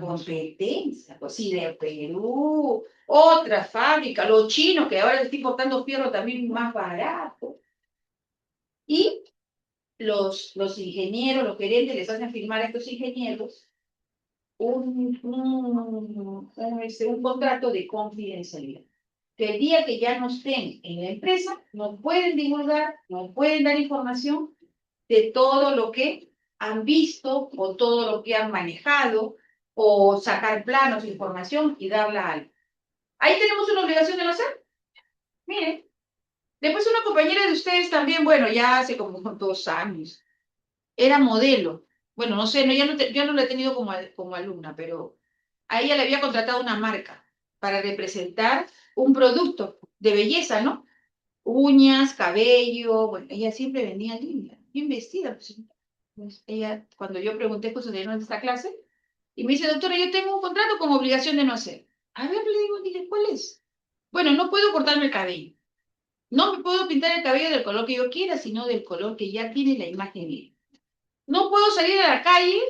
Pues sí, de Perú, otra fábrica, los chinos, que ahora les estoy importando fierro también más barato. Y los ingenieros, los gerentes, les hacen firmar a estos ingenieros un contrato de confidencialidad. que el día que ya no estén en la empresa, no pueden divulgar, no pueden dar información de todo lo que han visto o todo lo que han manejado o sacar planos, información y darla a alguien. Ahí tenemos una obligación de no hacer. Miren. Después una compañera de ustedes también, bueno, ya hace como 2 años, era modelo. Bueno, no sé, no, yo no la he tenido como alumna, pero a ella le había contratado una marca para representar un producto de belleza, ¿no? Uñas, cabello, bueno, ella siempre venía linda, bien vestida. Pues ella, cuando yo pregunté justo de esta clase, y me dice, doctora, yo tengo un contrato con obligación de no hacer. A ver, le digo, dije, ¿cuál es? Bueno, no puedo cortarme el cabello. No me puedo pintar el cabello del color que yo quiera, sino del color que ya tiene la imagen mía. No puedo salir a la calle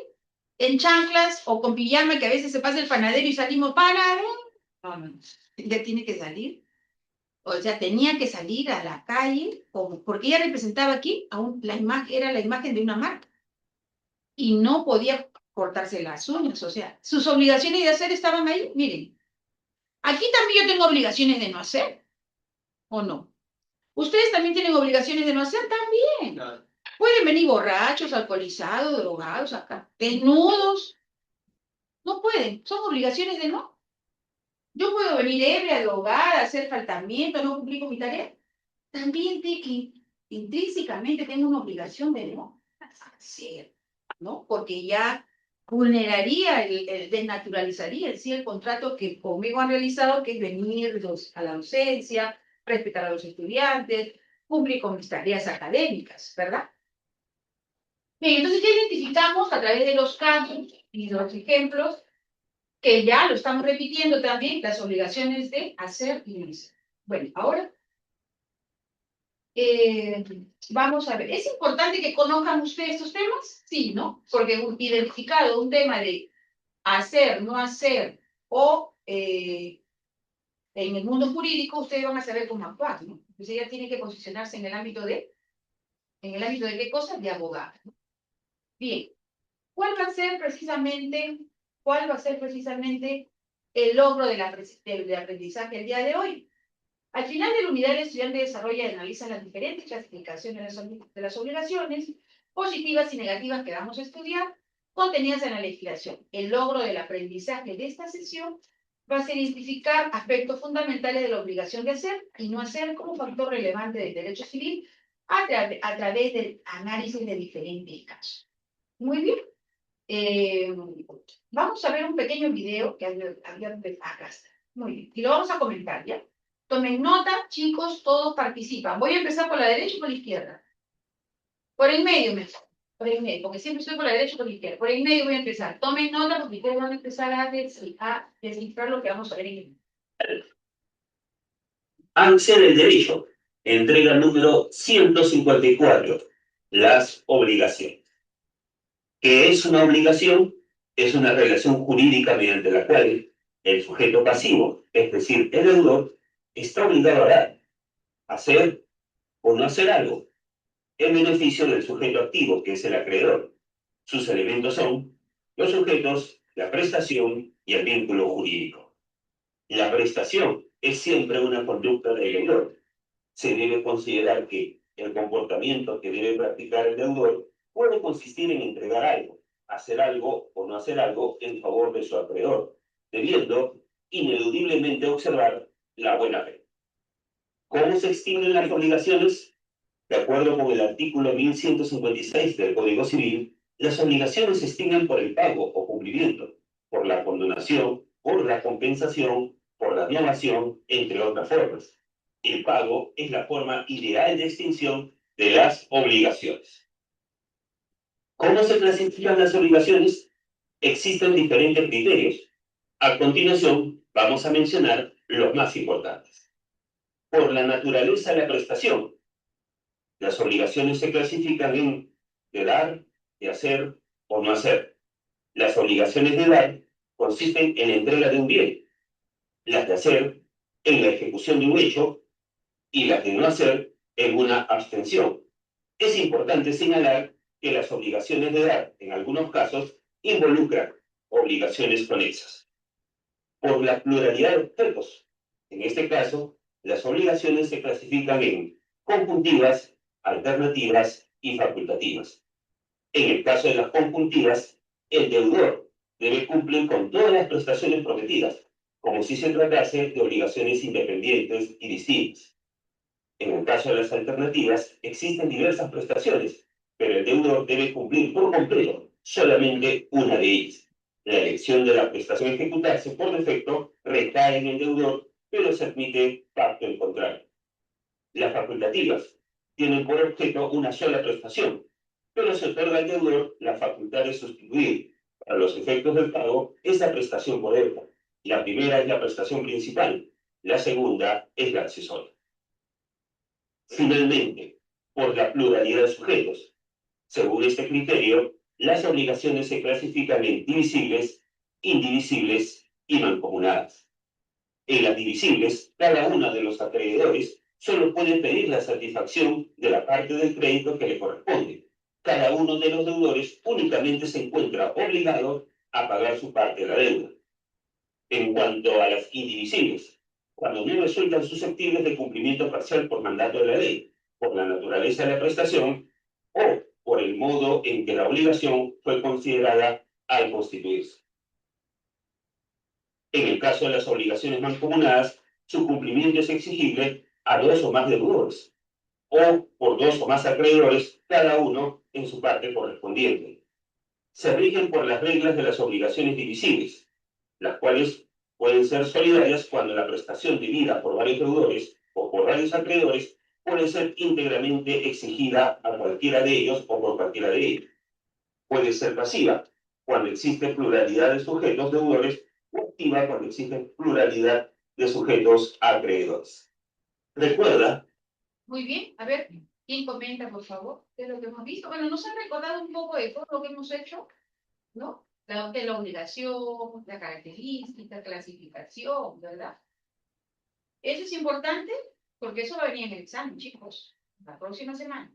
en chanclas o con pijama, que a veces se pasa el panadero y salimos para... No, no, ella tiene que salir. O sea, tenía que salir a la calle, porque ella representaba aquí la imagen, era la imagen de una marca. Y no podía cortarse las uñas, o sea, sus obligaciones de hacer estaban ahí. Miren, aquí también yo tengo obligaciones de no hacer, ¿o no? Ustedes también tienen obligaciones de no hacer también. Claro. Pueden venir borrachos, alcoholizados, drogados acá, desnudos. No pueden, son obligaciones de no. Yo puedo venir ebria, drogada, hacer faltamiento, no cumplir con mi tarea. También intrínsecamente tengo una obligación de no hacer, ¿no? Porque ya vulneraría, desnaturalizaría en sí el contrato que conmigo han realizado, que es venir a la docencia, respetar a los estudiantes, cumplir con mis tareas académicas, ¿verdad? Bien, entonces ya identificamos a través de los casos y los ejemplos que ya lo estamos repitiendo también, las obligaciones de hacer y no hacer. Bueno, ahora vamos a ver. ¿Es importante que conozcan ustedes estos temas? Sí, ¿no? Porque identificado un tema de hacer, no hacer, o en el mundo jurídico, ustedes van a saber cómo actuar, ¿no? Entonces ella tiene que posicionarse en el ámbito de qué cosa? De abogado. Bien, ¿cuál va a ser precisamente el logro del aprendizaje el día de hoy? Al final de la unidad, el estudiante desarrolla y analiza las diferentes clasificaciones de las obligaciones positivas y negativas que vamos a estudiar, contenidas en la legislación. El logro del aprendizaje de esta sesión va a ser identificar aspectos fundamentales de la obligación de hacer y no hacer como factor relevante del derecho civil a través del análisis de diferentes casos. Muy bien. Vamos a ver un pequeño video que había acá está. Muy bien. Y lo vamos a comentar, ¿ya? Tomen nota, chicos, todos participan. Voy a empezar por la derecha o por la izquierda. Por el medio mejor. Por el medio, porque siempre estoy por la derecha o por la izquierda. Por el medio voy a empezar. Tomen nota porque ustedes van a empezar a descifrar lo que vamos a ver en el... ANSE del Derecho, entrega número 154, las obligaciones. ¿Qué es una obligación? Es una relación jurídica mediante la cual el sujeto pasivo, es decir, el deudor, está obligado a dar, hacer o no hacer algo, en beneficio del sujeto activo, que es el acreedor. Sus elementos son los sujetos, la prestación y el vínculo jurídico. La prestación es siempre una conducta del deudor. Se debe considerar que el comportamiento que debe practicar el deudor puede consistir en entregar algo, hacer algo o no hacer algo en favor de su acreedor, debiendo ineludiblemente observar la buena fe. ¿Cómo se extinguen las obligaciones? De acuerdo con el artículo 1156 del Código Civil, las obligaciones se extinguen por el pago o cumplimiento, por la condonación, por la compensación, por la donación, entre otras formas. El pago es la forma ideal de extinción de las obligaciones. ¿Cómo se clasifican las obligaciones? Existen diferentes criterios. A continuación, vamos a mencionar los más importantes. Por la naturaleza de la prestación, las obligaciones se clasifican en de dar, de hacer o no hacer. Las obligaciones de dar consisten en la entrega de un bien, las de hacer en la ejecución de un hecho y las de no hacer en una abstención. Es importante señalar que las obligaciones de dar, en algunos casos, involucran obligaciones conexas. Por la pluralidad de objetos, en este caso, Las obligaciones se clasifican en conjuntivas, alternativas y facultativas. En el caso de las conjuntivas, el deudor debe cumplir con todas las prestaciones prometidas, como si se tratase de obligaciones independientes y distintas. En el caso de las alternativas, existen diversas prestaciones, pero el deudor debe cumplir por completo solamente una de ellas. La elección de la prestación a ejecutarse por defecto recae en el deudor, pero se admite pacto en contrario. Las facultativas tienen por objeto una sola prestación, pero se otorga al deudor la facultad de sustituir, para los efectos del pago, esa prestación por otra. La primera es la prestación principal, la segunda es la accesoria. Finalmente, por la pluralidad de sujetos. Según este criterio, las obligaciones se clasifican en divisibles, indivisibles y mancomunadas. En las divisibles, cada uno de los acreedores solo puede pedir la satisfacción de la parte del crédito que le corresponde. Cada uno de los deudores únicamente se encuentra obligado a pagar su parte de la deuda. En cuanto a las indivisibles, cuando no resultan susceptibles de cumplimiento parcial por mandato de la ley, por la naturaleza de la prestación o por el modo en que la obligación fue considerada al constituirse. En el caso de las obligaciones mancomunadas, su cumplimiento es exigible a dos o más deudores, o por dos o más acreedores, cada uno en su parte correspondiente. Se rigen por las reglas de las obligaciones divisibles, las cuales pueden ser solidarias cuando la prestación debida por varios deudores o por varios acreedores puede ser íntegramente exigida a cualquiera de ellos o por cualquiera de ellos. Puede ser pasiva cuando existe pluralidad de sujetos deudores o activa cuando existe pluralidad de sujetos acreedores. Recuerda. Muy bien, a ver, ¿quién comenta, por favor, de lo que hemos visto? Bueno, nos han recordado un poco de todo lo que hemos hecho, ¿no? De la obligación, la característica, clasificación, ¿verdad? Eso es importante porque eso va a venir en el examen, chicos, la próxima semana.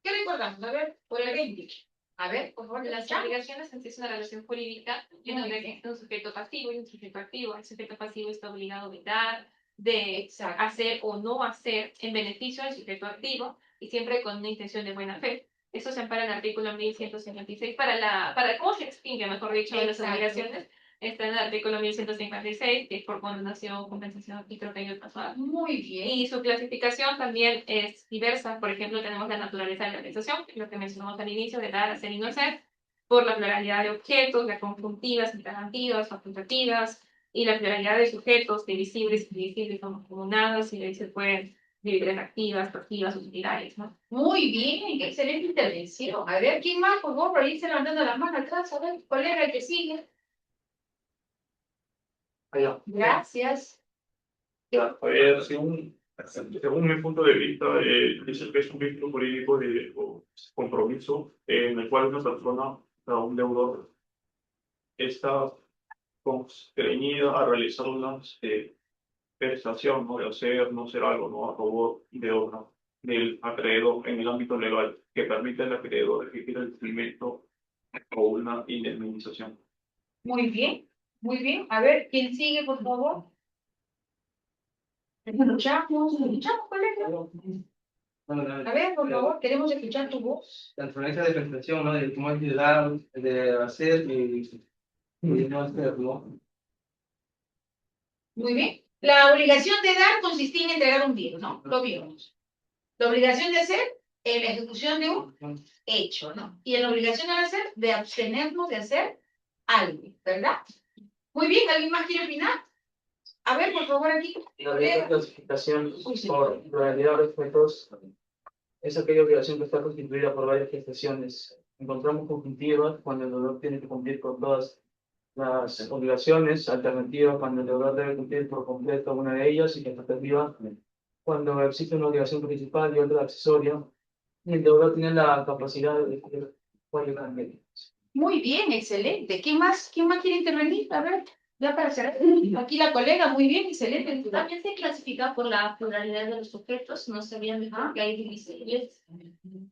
¿Qué recordamos? A ver, por el 20. A ver, por favor, Las obligaciones en sí es una relación jurídica en donde existe un sujeto pasivo y un sujeto activo. El sujeto pasivo está obligado de dar, de hacer o no hacer en beneficio del sujeto activo y siempre con una intención de buena fe. Eso se ampara en el artículo 1156 para cómo se extingue, mejor dicho, de las obligaciones. Está en el artículo 1156, que es por condenación, compensación y creo que hay otras más. Muy bien. Y su clasificación también es diversa. Por ejemplo, tenemos la naturaleza de la prestación, lo que mencionamos al inicio, de dar, hacer y no hacer, por la pluralidad de objetos, las conjuntivas, alternativas, facultativas, y la pluralidad de sujetos, divisibles, indivisibles, mancomunadas, y de ahí se pueden dividir en activas, pasivas, utilitarias, ¿no? Muy bien, excelente intervención. A ver, ¿quién más? Por favor, por ahí se levantando la mano atrás. A ver, ¿cuál era el que sigue? Allá. Gracias. Según mi punto de vista, dice que es un vínculo jurídico de compromiso en el cual una persona, un deudor, está constreñida a realizar una prestación, ¿no? De hacer, no hacer algo, ¿no? A favor de otra, del acreedor en el ámbito legal, que permite al acreedor exigir el cumplimiento o una indemnización. Muy bien, muy bien. A ver, ¿quién sigue, por favor? Escuchamos, colega. A ver, por favor, queremos escuchar tu voz. La naturaleza de prestación, ¿no? De cómo ayudar, de hacer y no hacer, ¿no? Muy bien. La obligación de dar consistía en entregar un bien, ¿no? Lo vimos. La obligación de hacer, en la ejecución de un hecho, ¿no? Y en la obligación de hacer, de abstenernos de hacer algo, ¿verdad? Muy bien, ¿alguien más quiere opinar? A ver, por favor, aquí. La clasificación por pluralidad de objetos es aquella obligación que está constituida por varias prestaciones. Encontramos conjuntivas cuando el deudor tiene que cumplir con todas las obligaciones, alternativas cuando el deudor debe cumplir por completo una de ellas, y facultativa cuando existe una obligación principal y otra accesoria, y el deudor tiene la capacidad de elegir cuál es la medida. Muy bien, excelente. ¿Quién más quiere intervenir? A ver, ya para cerrar. Aquí la colega, muy bien, excelente. También se clasifica por la pluralidad de los sujetos, no sabían mejor que hay divisibles.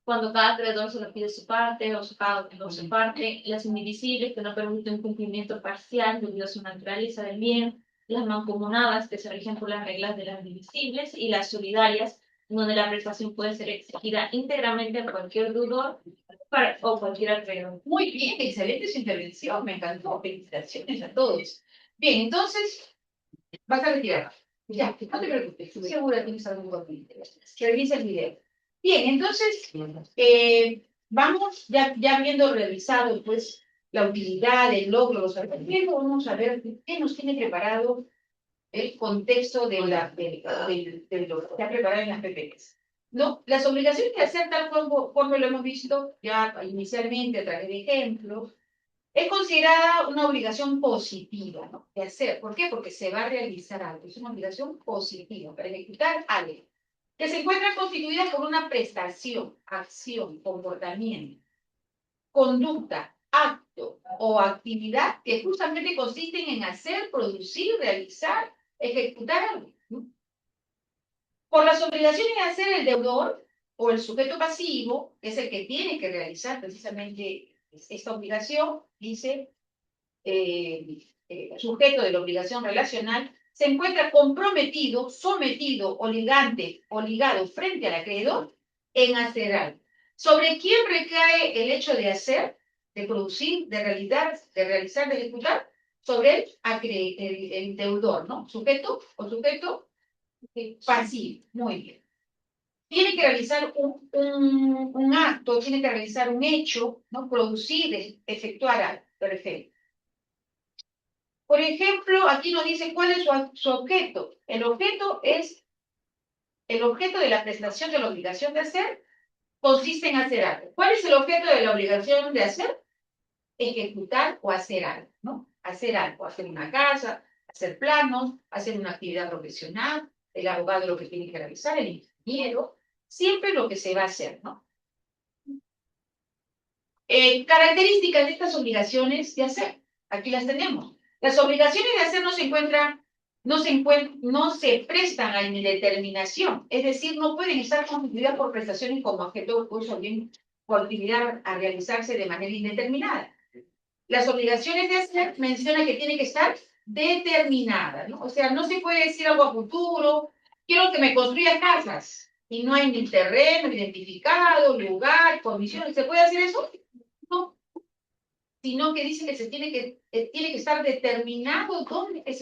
Cuando cada acreedor se le pide su parte o su pago o su parte, las indivisibles que no permiten un cumplimiento parcial debido a su naturaleza del bien, las mancomunadas, que se rigen por las reglas de las divisibles, y las solidarias, donde la prestación puede ser exigida íntegramente a cualquier deudor o cualquier acreedor. Muy bien, excelente su intervención, me encantó. Felicitaciones a todos. Bien, entonces, vas a retirar. Ya, no te preocupes, estoy segura que tienes algún documento. Revisa el video. Bien, entonces, vamos, ya habiendo revisado, pues, la utilidad, el logro, los argumentos, vamos a ver qué nos tiene preparado el contexto de lo que se ha preparado en las PPPs. No, las obligaciones de hacer tal como lo hemos visto ya inicialmente a través de ejemplos, es considerada una obligación positiva, ¿no? De hacer. ¿Por qué? Porque se va a realizar algo. Es una obligación positiva para ejecutar algo que se encuentra constituida por una prestación, acción, comportamiento, conducta, acto o actividad que justamente consisten en hacer, producir, realizar, ejecutar algo, ¿no? Por las obligaciones de hacer el deudor o el sujeto pasivo, que es el que tiene que realizar precisamente esta obligación, dice sujeto de la obligación relacional, se encuentra comprometido, sometido o ligado frente al acreedor en hacer algo. ¿Sobre quién recae el hecho de hacer, de producir, de realizar, de ejecutar? Sobre el deudor, ¿no? Sujeto o sujeto pasivo. Muy bien. Tiene que realizar un acto, tiene que realizar un hecho, ¿no? Producir, efectuar algo. Perfecto. Por ejemplo, aquí nos dice cuál es su objeto. El objeto de la prestación de la obligación de hacer, consiste en hacer algo. ¿Cuál es el objeto de la obligación de hacer? Ejecutar o hacer algo, ¿no? Hacer algo, hacer una casa, hacer planos, hacer una actividad profesional, el abogado lo que tiene que realizar, el ingeniero, siempre lo que se va a hacer, ¿no? Características de estas obligaciones de hacer. Aquí las tenemos. Las obligaciones de hacer no se prestan a indeterminación, es decir, no pueden estar constituidas por prestaciones como objeto de curso bien por actividad a realizarse de manera indeterminada. Las obligaciones de hacer menciona que tiene que estar determinada, ¿no? O sea, no se puede decir algo a futuro, quiero que me construya casas, y no hay ni terreno identificado, lugar, condiciones, ¿se puede hacer eso? No, sino que dice que tiene que estar determinado dónde que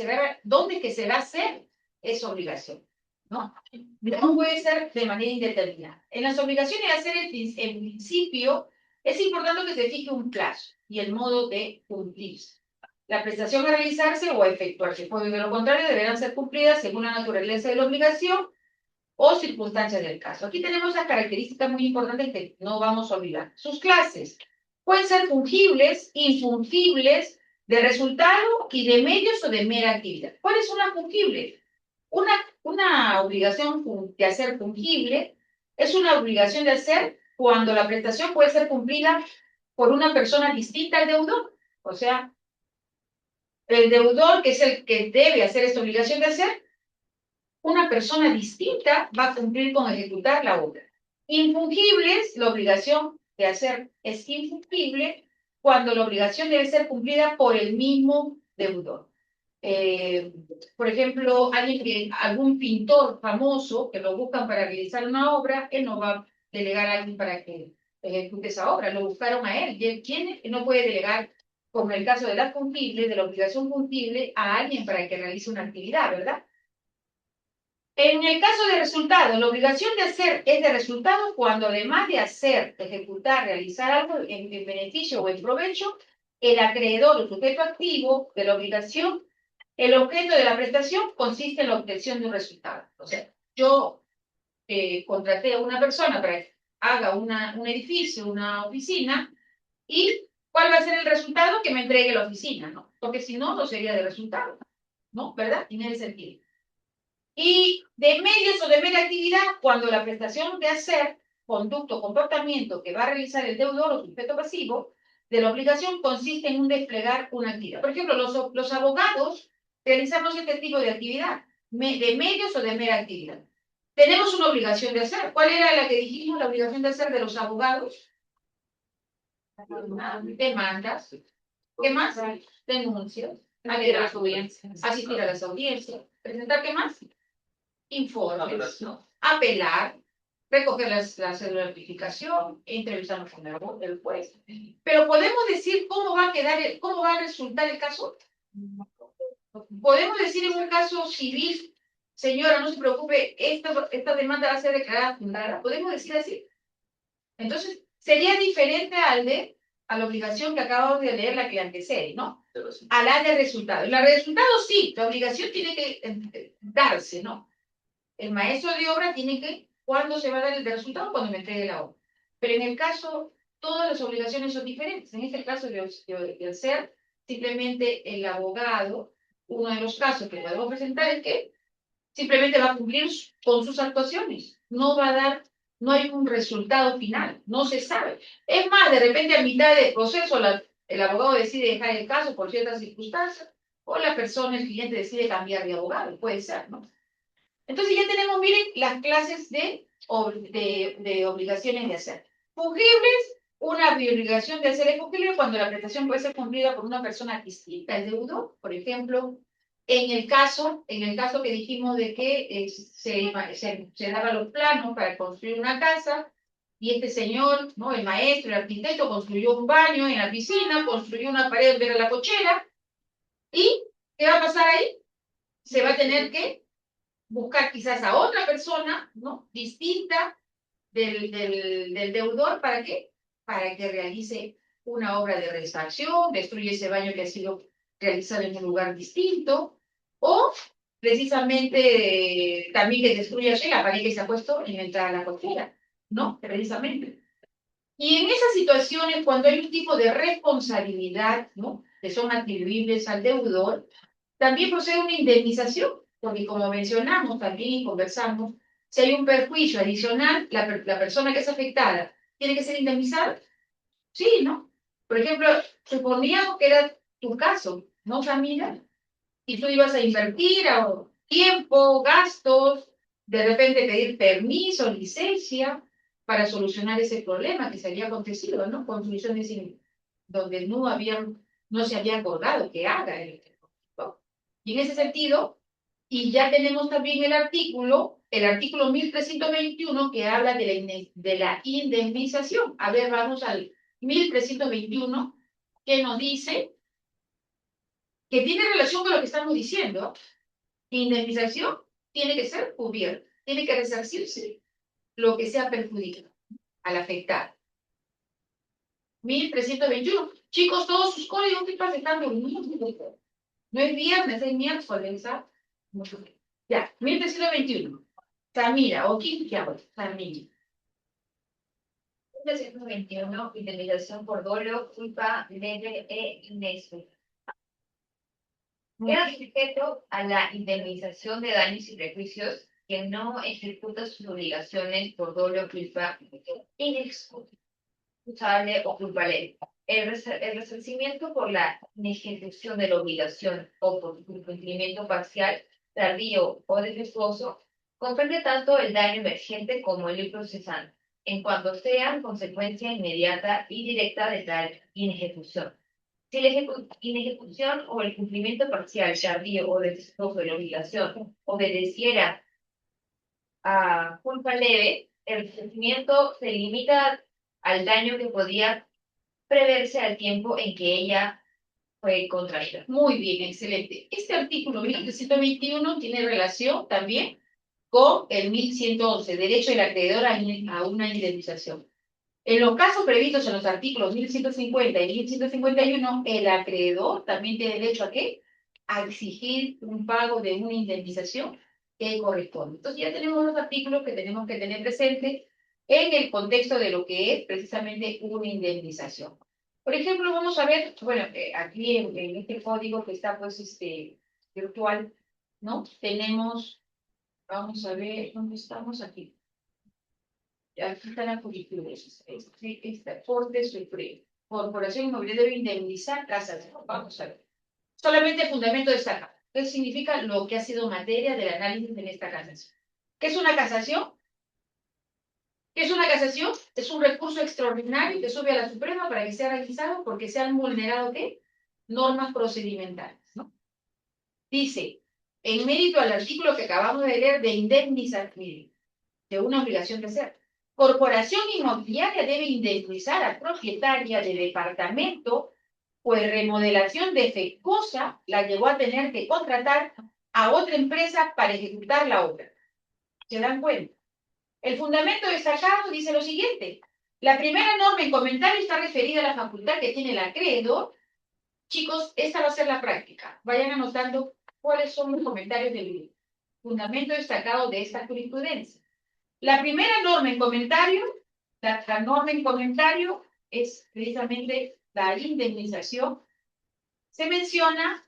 se va a hacer esa obligación, ¿no? No puede ser de manera indeterminada. En las obligaciones de hacer, en principio, es importante que se fije un plazo y el modo de cumplirse. La prestación a realizarse o a efectuarse, porque de lo contrario deberán ser cumplidas según la naturaleza de la obligación o circunstancias del caso. Aquí tenemos las características muy importantes que no vamos a olvidar. Sus clases pueden ser fungibles, infungibles, de resultado y de medios o de mera actividad. ¿Cuál es una fungible? Una obligación de hacer fungible es una obligación de hacer cuando la prestación puede ser cumplida por una persona distinta al deudor. O sea, el deudor, que es el que debe hacer esta obligación de hacer, una persona distinta va a cumplir con ejecutar la obra. Infungibles, la obligación de hacer es infungible cuando la obligación debe ser cumplida por el mismo deudor. Por ejemplo, algún pintor famoso que lo buscan para realizar una obra, él no va a delegar a alguien para que ejecute esa obra, lo buscaron a él, y él tiene que no puede delegar, como en el caso de la fungible, de la obligación fungible, a alguien para que realice una actividad, ¿verdad? En el caso de resultado, la obligación de hacer es de resultado cuando además de hacer, ejecutar, realizar algo en beneficio o en provecho, el acreedor o sujeto activo de la obligación, el objeto de la prestación consiste en la obtención de un resultado. O sea, yo contraté a una persona para que haga un edificio, una oficina, y ¿cuál va a ser el resultado? Que me entregue la oficina, ¿no? Porque si no, no sería de resultado, ¿no? ¿Verdad? Tiene el sentido. Y de medios o de mera actividad, cuando la prestación de hacer, conducto o comportamiento que va a realizar el deudor o sujeto pasivo de la obligación consiste en un desplegar una actividad. Por ejemplo, los abogados realizamos este tipo de actividad, de medios o de mera actividad. Tenemos una obligación de hacer. ¿Cuál era la que dijimos, la obligación de hacer de los abogados? Demandas. ¿Qué más? Denuncias. Ante las audiencias. asistir a las audiencias, presentar ¿qué más? Informes, ¿no? Apelar, recoger la cédula de notificación, entrevistarnos con el juez. Pero podemos decir cómo va a quedar, cómo va a resultar el caso. Podemos decir en un caso civil, señora, no se preocupe, esta demanda va a ser declarada fundada. Podemos decir así. Entonces, sería diferente a la obligación que acabamos de leer, la que antecede, ¿no? A la de resultado. La de resultado sí, la obligación tiene que darse, ¿no? El maestro de obra tiene que, ¿cuándo se va a dar el resultado? Cuando me entregue la obra. Pero en el caso, todas las obligaciones son diferentes. En este caso de ser simplemente el abogado, uno de los casos que podemos presentar es que simplemente va a cumplir con sus actuaciones. No va a dar, no hay un resultado final, no se sabe. Es más, de repente a mitad del proceso el abogado decide dejar el caso por ciertas circunstancias, o la persona, el cliente, decide cambiar de abogado, puede ser, ¿no? Entonces ya tenemos, miren, las clases de obligaciones de hacer. Fungibles, una obligación de hacer es fungible cuando la prestación puede ser cumplida por una persona distinta al deudor. Por ejemplo, en el caso que dijimos de que se daban los planos para construir una casa, y este señor, ¿no? El maestro, el arquitecto, construyó un baño en la piscina, construyó una pared de la cochera, y ¿qué va a pasar ahí? Se va a tener que buscar quizás a otra persona, ¿no? Distinta del deudor, ¿para qué? Para que realice una obra de restauración, destruye ese baño que ha sido realizado en un lugar distinto, o precisamente también que destruya la pared que se ha puesto en la entrada a la cocina, ¿no? Precisamente. Y en esas situaciones, cuando hay un tipo de responsabilidad, ¿no? Que son atribuibles al deudor, también procede una indemnización, porque como mencionamos también y conversamos, si hay un perjuicio adicional, la persona que es afectada tiene que ser indemnizada. Sí, ¿no? Por ejemplo, suponíamos que era tu caso, ¿no, Camila? Y tú ibas a invertir tiempo, gastos, de repente pedir permiso, licencia, para solucionar ese problema que se había acontecido, ¿no? Construcciones donde no se había acordado que haga el. Y en ese sentido, y ya tenemos también el artículo 1321, que habla de la indemnización. A ver, vamos al 1321, que nos dice que tiene relación con lo que estamos diciendo. Indemnización tiene que ser cubierta, tiene que resarcirse lo que sea perjudicado al afectado. 1321. Chicos, todos sus códigos que están afectando el mismo. No es viernes, es miércoles, ¿sabes? Ya, 1321. Camila, o quién que habla, Camila. 1321, indemnización por dolo, culpa, leve e inexplicable. Queda sujeto a la indemnización de daños y perjuicios que no ejecuta sus obligaciones por dolo, culpa, inexcusable o culpa leve. El resarcimiento por la inejecución de la obligación o por su cumplimiento parcial, tardío o defectuoso comprende tanto el daño emergente como el procesante, en cuanto sean consecuencia inmediata y directa de tal inejecución. Si la inejecución o el cumplimiento parcial, tardío o defectuoso de la obligación obedeciera a culpa leve, el resarcimiento se limita al daño que podía preverse al tiempo en que ella fue contraída. Muy bien, excelente. Este artículo 1321 tiene relación también con el 1111, derecho del acreedor a una indemnización. En los casos previstos en los artículos 1150 y 1151, el acreedor también tiene derecho a ¿qué? A exigir un pago de una indemnización que corresponde. Entonces ya tenemos los artículos que tenemos que tener presentes en el contexto de lo que es precisamente una indemnización. Por ejemplo, vamos a ver, bueno, aquí en este código que está pues virtual, ¿no? Tenemos, vamos a ver, ¿dónde estamos aquí? Aquí está la jurisprudiencia. Corte Suprema. Corporación Inmobiliaria debe indemnizar casas. Vamos a ver. Solamente el fundamento destaca. ¿Qué significa lo que ha sido materia del análisis en esta casación? ¿Qué es una casación? ¿Qué es una casación? Es un recurso extraordinario que sube a la Suprema para que sea realizado porque se han vulnerado ¿qué? Normas procedimentales, ¿no? Dice, en mérito al artículo que acabamos de leer de indemnizar, miren, de una obligación de hacer. Corporación inmobiliaria debe indemnizar a propietaria de departamento, pues remodelación defectuosa la llevó a tener que contratar a otra empresa para ejecutar la obra. ¿Se dan cuenta? El fundamento destacado dice lo siguiente. La primera norma en comentario está referida a la facultad que tiene el acreedor. Chicos, esta va a ser la práctica. Vayan anotando cuáles son los comentarios del fundamento destacado de esta jurisprudencia. La primera norma en comentario, la norma en comentario es precisamente la indemnización. Se menciona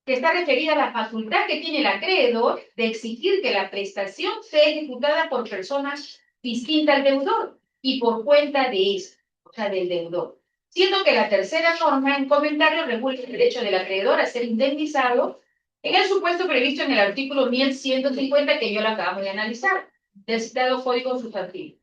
que está referida a la facultad que tiene el acreedor de exigir que la prestación sea ejecutada por personas distintas al deudor y por cuenta de esa, o sea, del deudor. Siendo que la tercera norma en comentario regula el derecho del acreedor a ser indemnizado en el supuesto previsto en el artículo 1150 que yo lo acabamos de analizar, del citado Código Sustantivo.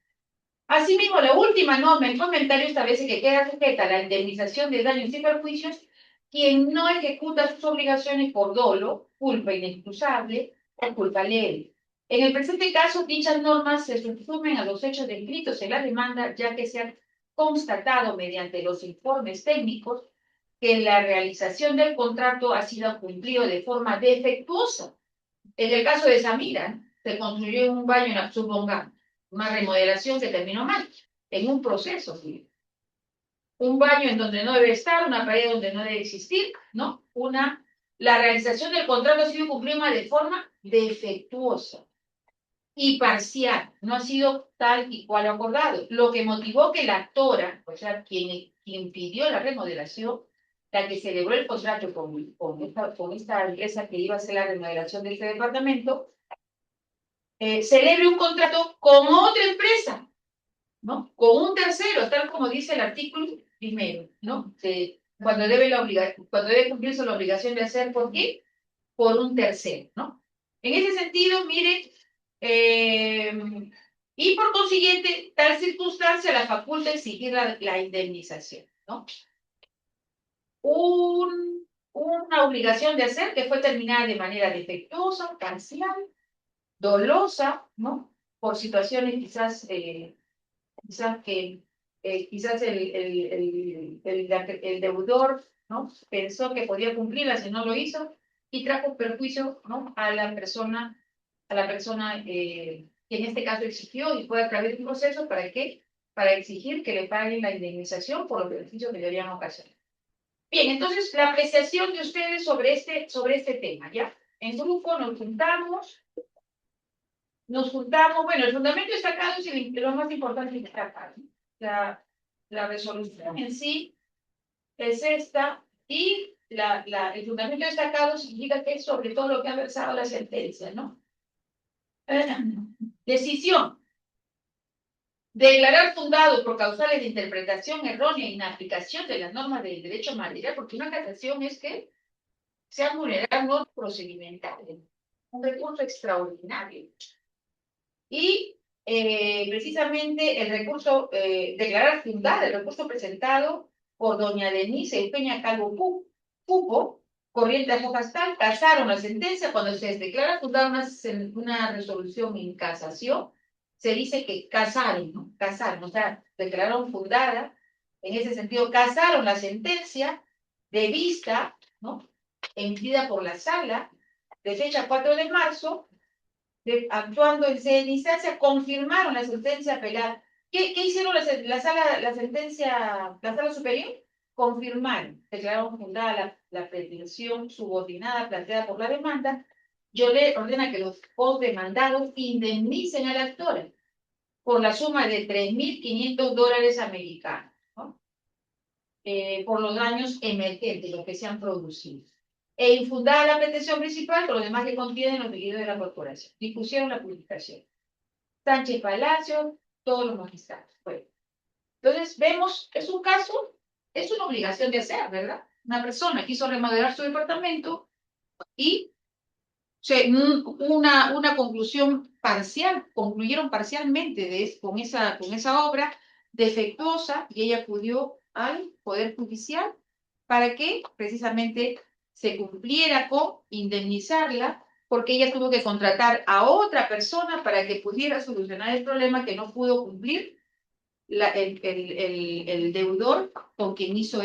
Asimismo, la última norma en comentario establece que queda sujeta a la indemnización de daños y perjuicios quien no ejecuta sus obligaciones por dolo, culpa inexcusable o culpa leve. En el presente caso, dichas normas se subsumen a los hechos descritos en la demanda, ya que se han constatado mediante los informes técnicos que la realización del contrato ha sido cumplido de forma defectuosa. En el caso de Samira, se construyó un baño en Absurdongán, una remodelación que terminó mal, en un proceso, ¿sí? Un baño en donde no debe estar, una pared donde no debe existir, ¿no? La realización del contrato ha sido cumplida de forma defectuosa y parcial, no ha sido tal y cual acordado, lo que motivó que la actora, o sea, quien pidió la remodelación, la que celebró el contrato con esta empresa que iba a hacer la remodelación de este departamento, celebre un contrato con otra empresa, ¿no? Con un tercero, tal como dice el artículo primero, ¿no? Cuando debe cumplirse la obligación de hacer, ¿por qué? Por un tercero, ¿no? En ese sentido, mire, y por consiguiente, tal circunstancia la faculta exigir la indemnización, ¿no? Una obligación de hacer que fue terminada de manera defectuosa, parcial, dolosa, ¿no? Por situaciones quizás quizás el deudor, ¿no? Pensó que podía cumplirla si no lo hizo y trajo perjuicio, ¿no? a la persona que en este caso exigió y fue a través de un proceso. ¿Para qué? Para exigir que le paguen la indemnización por los beneficios que le habían ocasionado. Bien, entonces la apreciación de ustedes sobre este tema, ¿ya? En grupo nos juntamos, bueno, el fundamento destacado es lo más importante que destacar. La resolución en sí es esta, y el fundamento destacado significa que es sobre todo lo que ha versado la sentencia, ¿no? Decisión. Declarar fundado por causales de interpretación errónea e inaplicación de las normas del derecho material, porque una casación es que se han vulnerado normas procedimentales, un recurso extraordinario. Y precisamente el recurso, declarar fundada, el recurso presentado por doña Denise Eugenia Calvo Pupo, Corrientes Mojastal, casaron la sentencia. Cuando se declara fundada una resolución en casación, se dice que casaron, ¿no? Casaron, o sea, declararon fundada, en ese sentido, casaron la sentencia de vista, ¿no? Emitida por la sala, de fecha 4 de marzo, actuando en sede de instancia, confirmaron la sentencia apelada. ¿Qué hicieron la sala superior? Confirmaron, declararon fundada la pretensión subordinada planteada por la demanda. Yo le ordena que los demandados indemnicen a la actora por la suma de $3.500 americanos, ¿no? Por los daños emergentes, los que se han producido. E infundada la pretensión principal por los demás que contienen los delitos de la corporación. Dispusieron la publicación. Sánchez Palacio, todos los magistrados. Bueno, entonces vemos, es un caso, es una obligación de hacer, ¿verdad? Una persona quiso remodelar su departamento y una conclusión parcial, concluyeron parcialmente con esa obra defectuosa, y ella acudió al Poder Judicial para que precisamente se cumpliera con indemnizarla porque ella tuvo que contratar a otra persona para que pudiera solucionar el problema que no pudo cumplir el deudor con quien hizo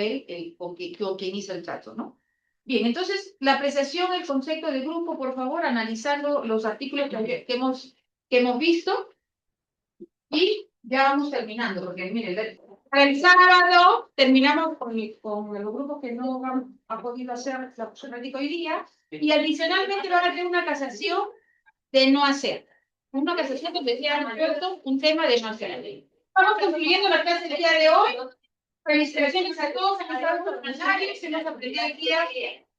con quien hizo el trato, ¿no? Bien, entonces, la apreciación, el concepto de grupo, por favor, analizando los artículos que hemos visto y ya vamos terminando, porque miren, el sábado terminamos con los grupos que no han podido hacer la opción práctica hoy día y adicionalmente van a tener una casación de no hacer. Una casación donde se ha abierto un tema de no hacer. Vamos concluyendo la clase del día de hoy. Felicitaciones a todos, a los voluntarios. Hemos aprendido hoy día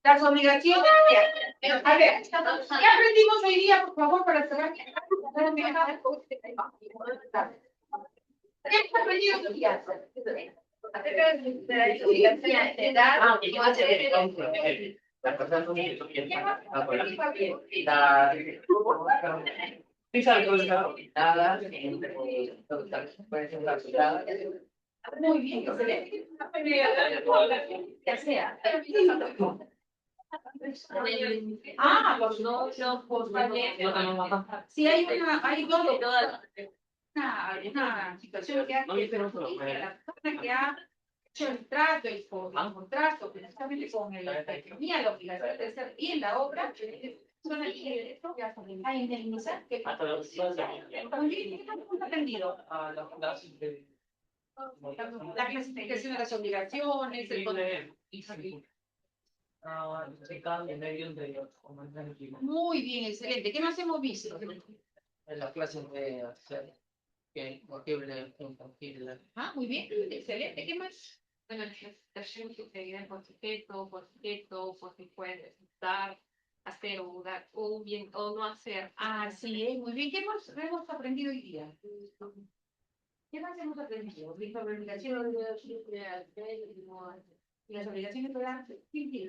las obligaciones. A ver, ¿qué aprendimos hoy día, por favor, para cerrar? ¿Qué hemos aprendido hoy día? Muy bien, excelente. Ya sea. Los no, sí, hay una situación que ha la persona que ha hecho el trato, el contrato, precisamente con la economía, la obligación de hacer bien la obra, son el derecho a indemnizar. Muy bien, ¿qué hemos aprendido? La clasificación de las obligaciones, Muy bien, excelente. ¿Qué más hemos visto? En las clases de hacer que posible, imposible. Muy bien, excelente. ¿Qué más? Bueno, la seguridad por sujeto, por si puede dar, hacer o dar, o bien, o no hacer. Sí, muy bien. ¿Qué hemos aprendido hoy día? ¿Qué más hemos aprendido? Las obligaciones las obligaciones de dar, ¿quién tiene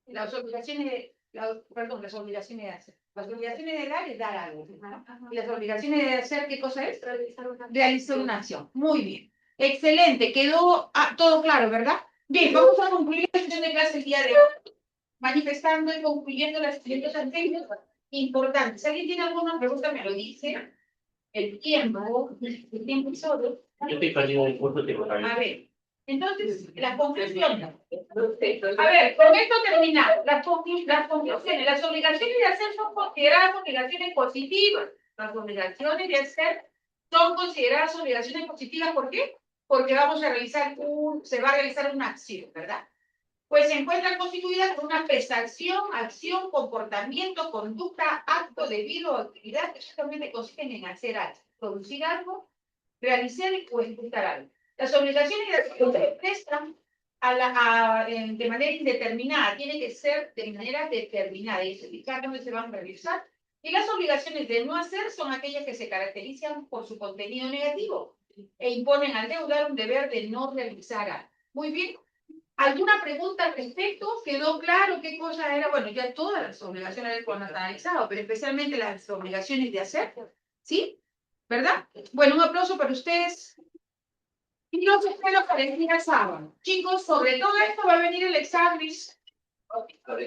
las obligaciones las obligaciones de hacer. Las obligaciones de dar es dar algo. Y las obligaciones de hacer, ¿qué cosa es? Realizar una acción. Muy bien. Excelente. Quedó todo claro, ¿verdad? Bien, vamos a concluir la sesión de clase el día de hoy, manifestando y concluyendo las siguientes anteriores importantes. Si alguien tiene alguna pregunta, me lo dice. El tiempo es solo. Yo estoy perdido del curso. A ver, entonces, la conclusión. A ver, con esto terminamos. Las conclusiones. Las obligaciones de hacer son consideradas obligaciones positivas. Las obligaciones de hacer son consideradas obligaciones positivas. ¿Por qué? Porque se va a realizar una acción, ¿verdad? Pues se encuentran constituidas por una prestación, acción, comportamiento, conducta, acto debido o actividad que justamente consisten en hacer algo, producir algo, realizar o ejecutar algo. Las obligaciones se prestan de manera indeterminada, tiene que ser de manera determinada, y explicar dónde se van a realizar. Y las obligaciones de no hacer son aquellas que se caracterizan por su contenido negativo e imponen al deudor un deber de no realizar algo. Muy bien. ¿Alguna pregunta al respecto? ¿Quedó claro qué cosa era? Bueno, ya todas las obligaciones hemos analizado, pero especialmente las obligaciones de hacer, ¿sí? ¿Verdad? Bueno, un aplauso para ustedes. Y los espero para el día sábado. Chicos, sobre todo esto va a venir el examen. Sobre todo.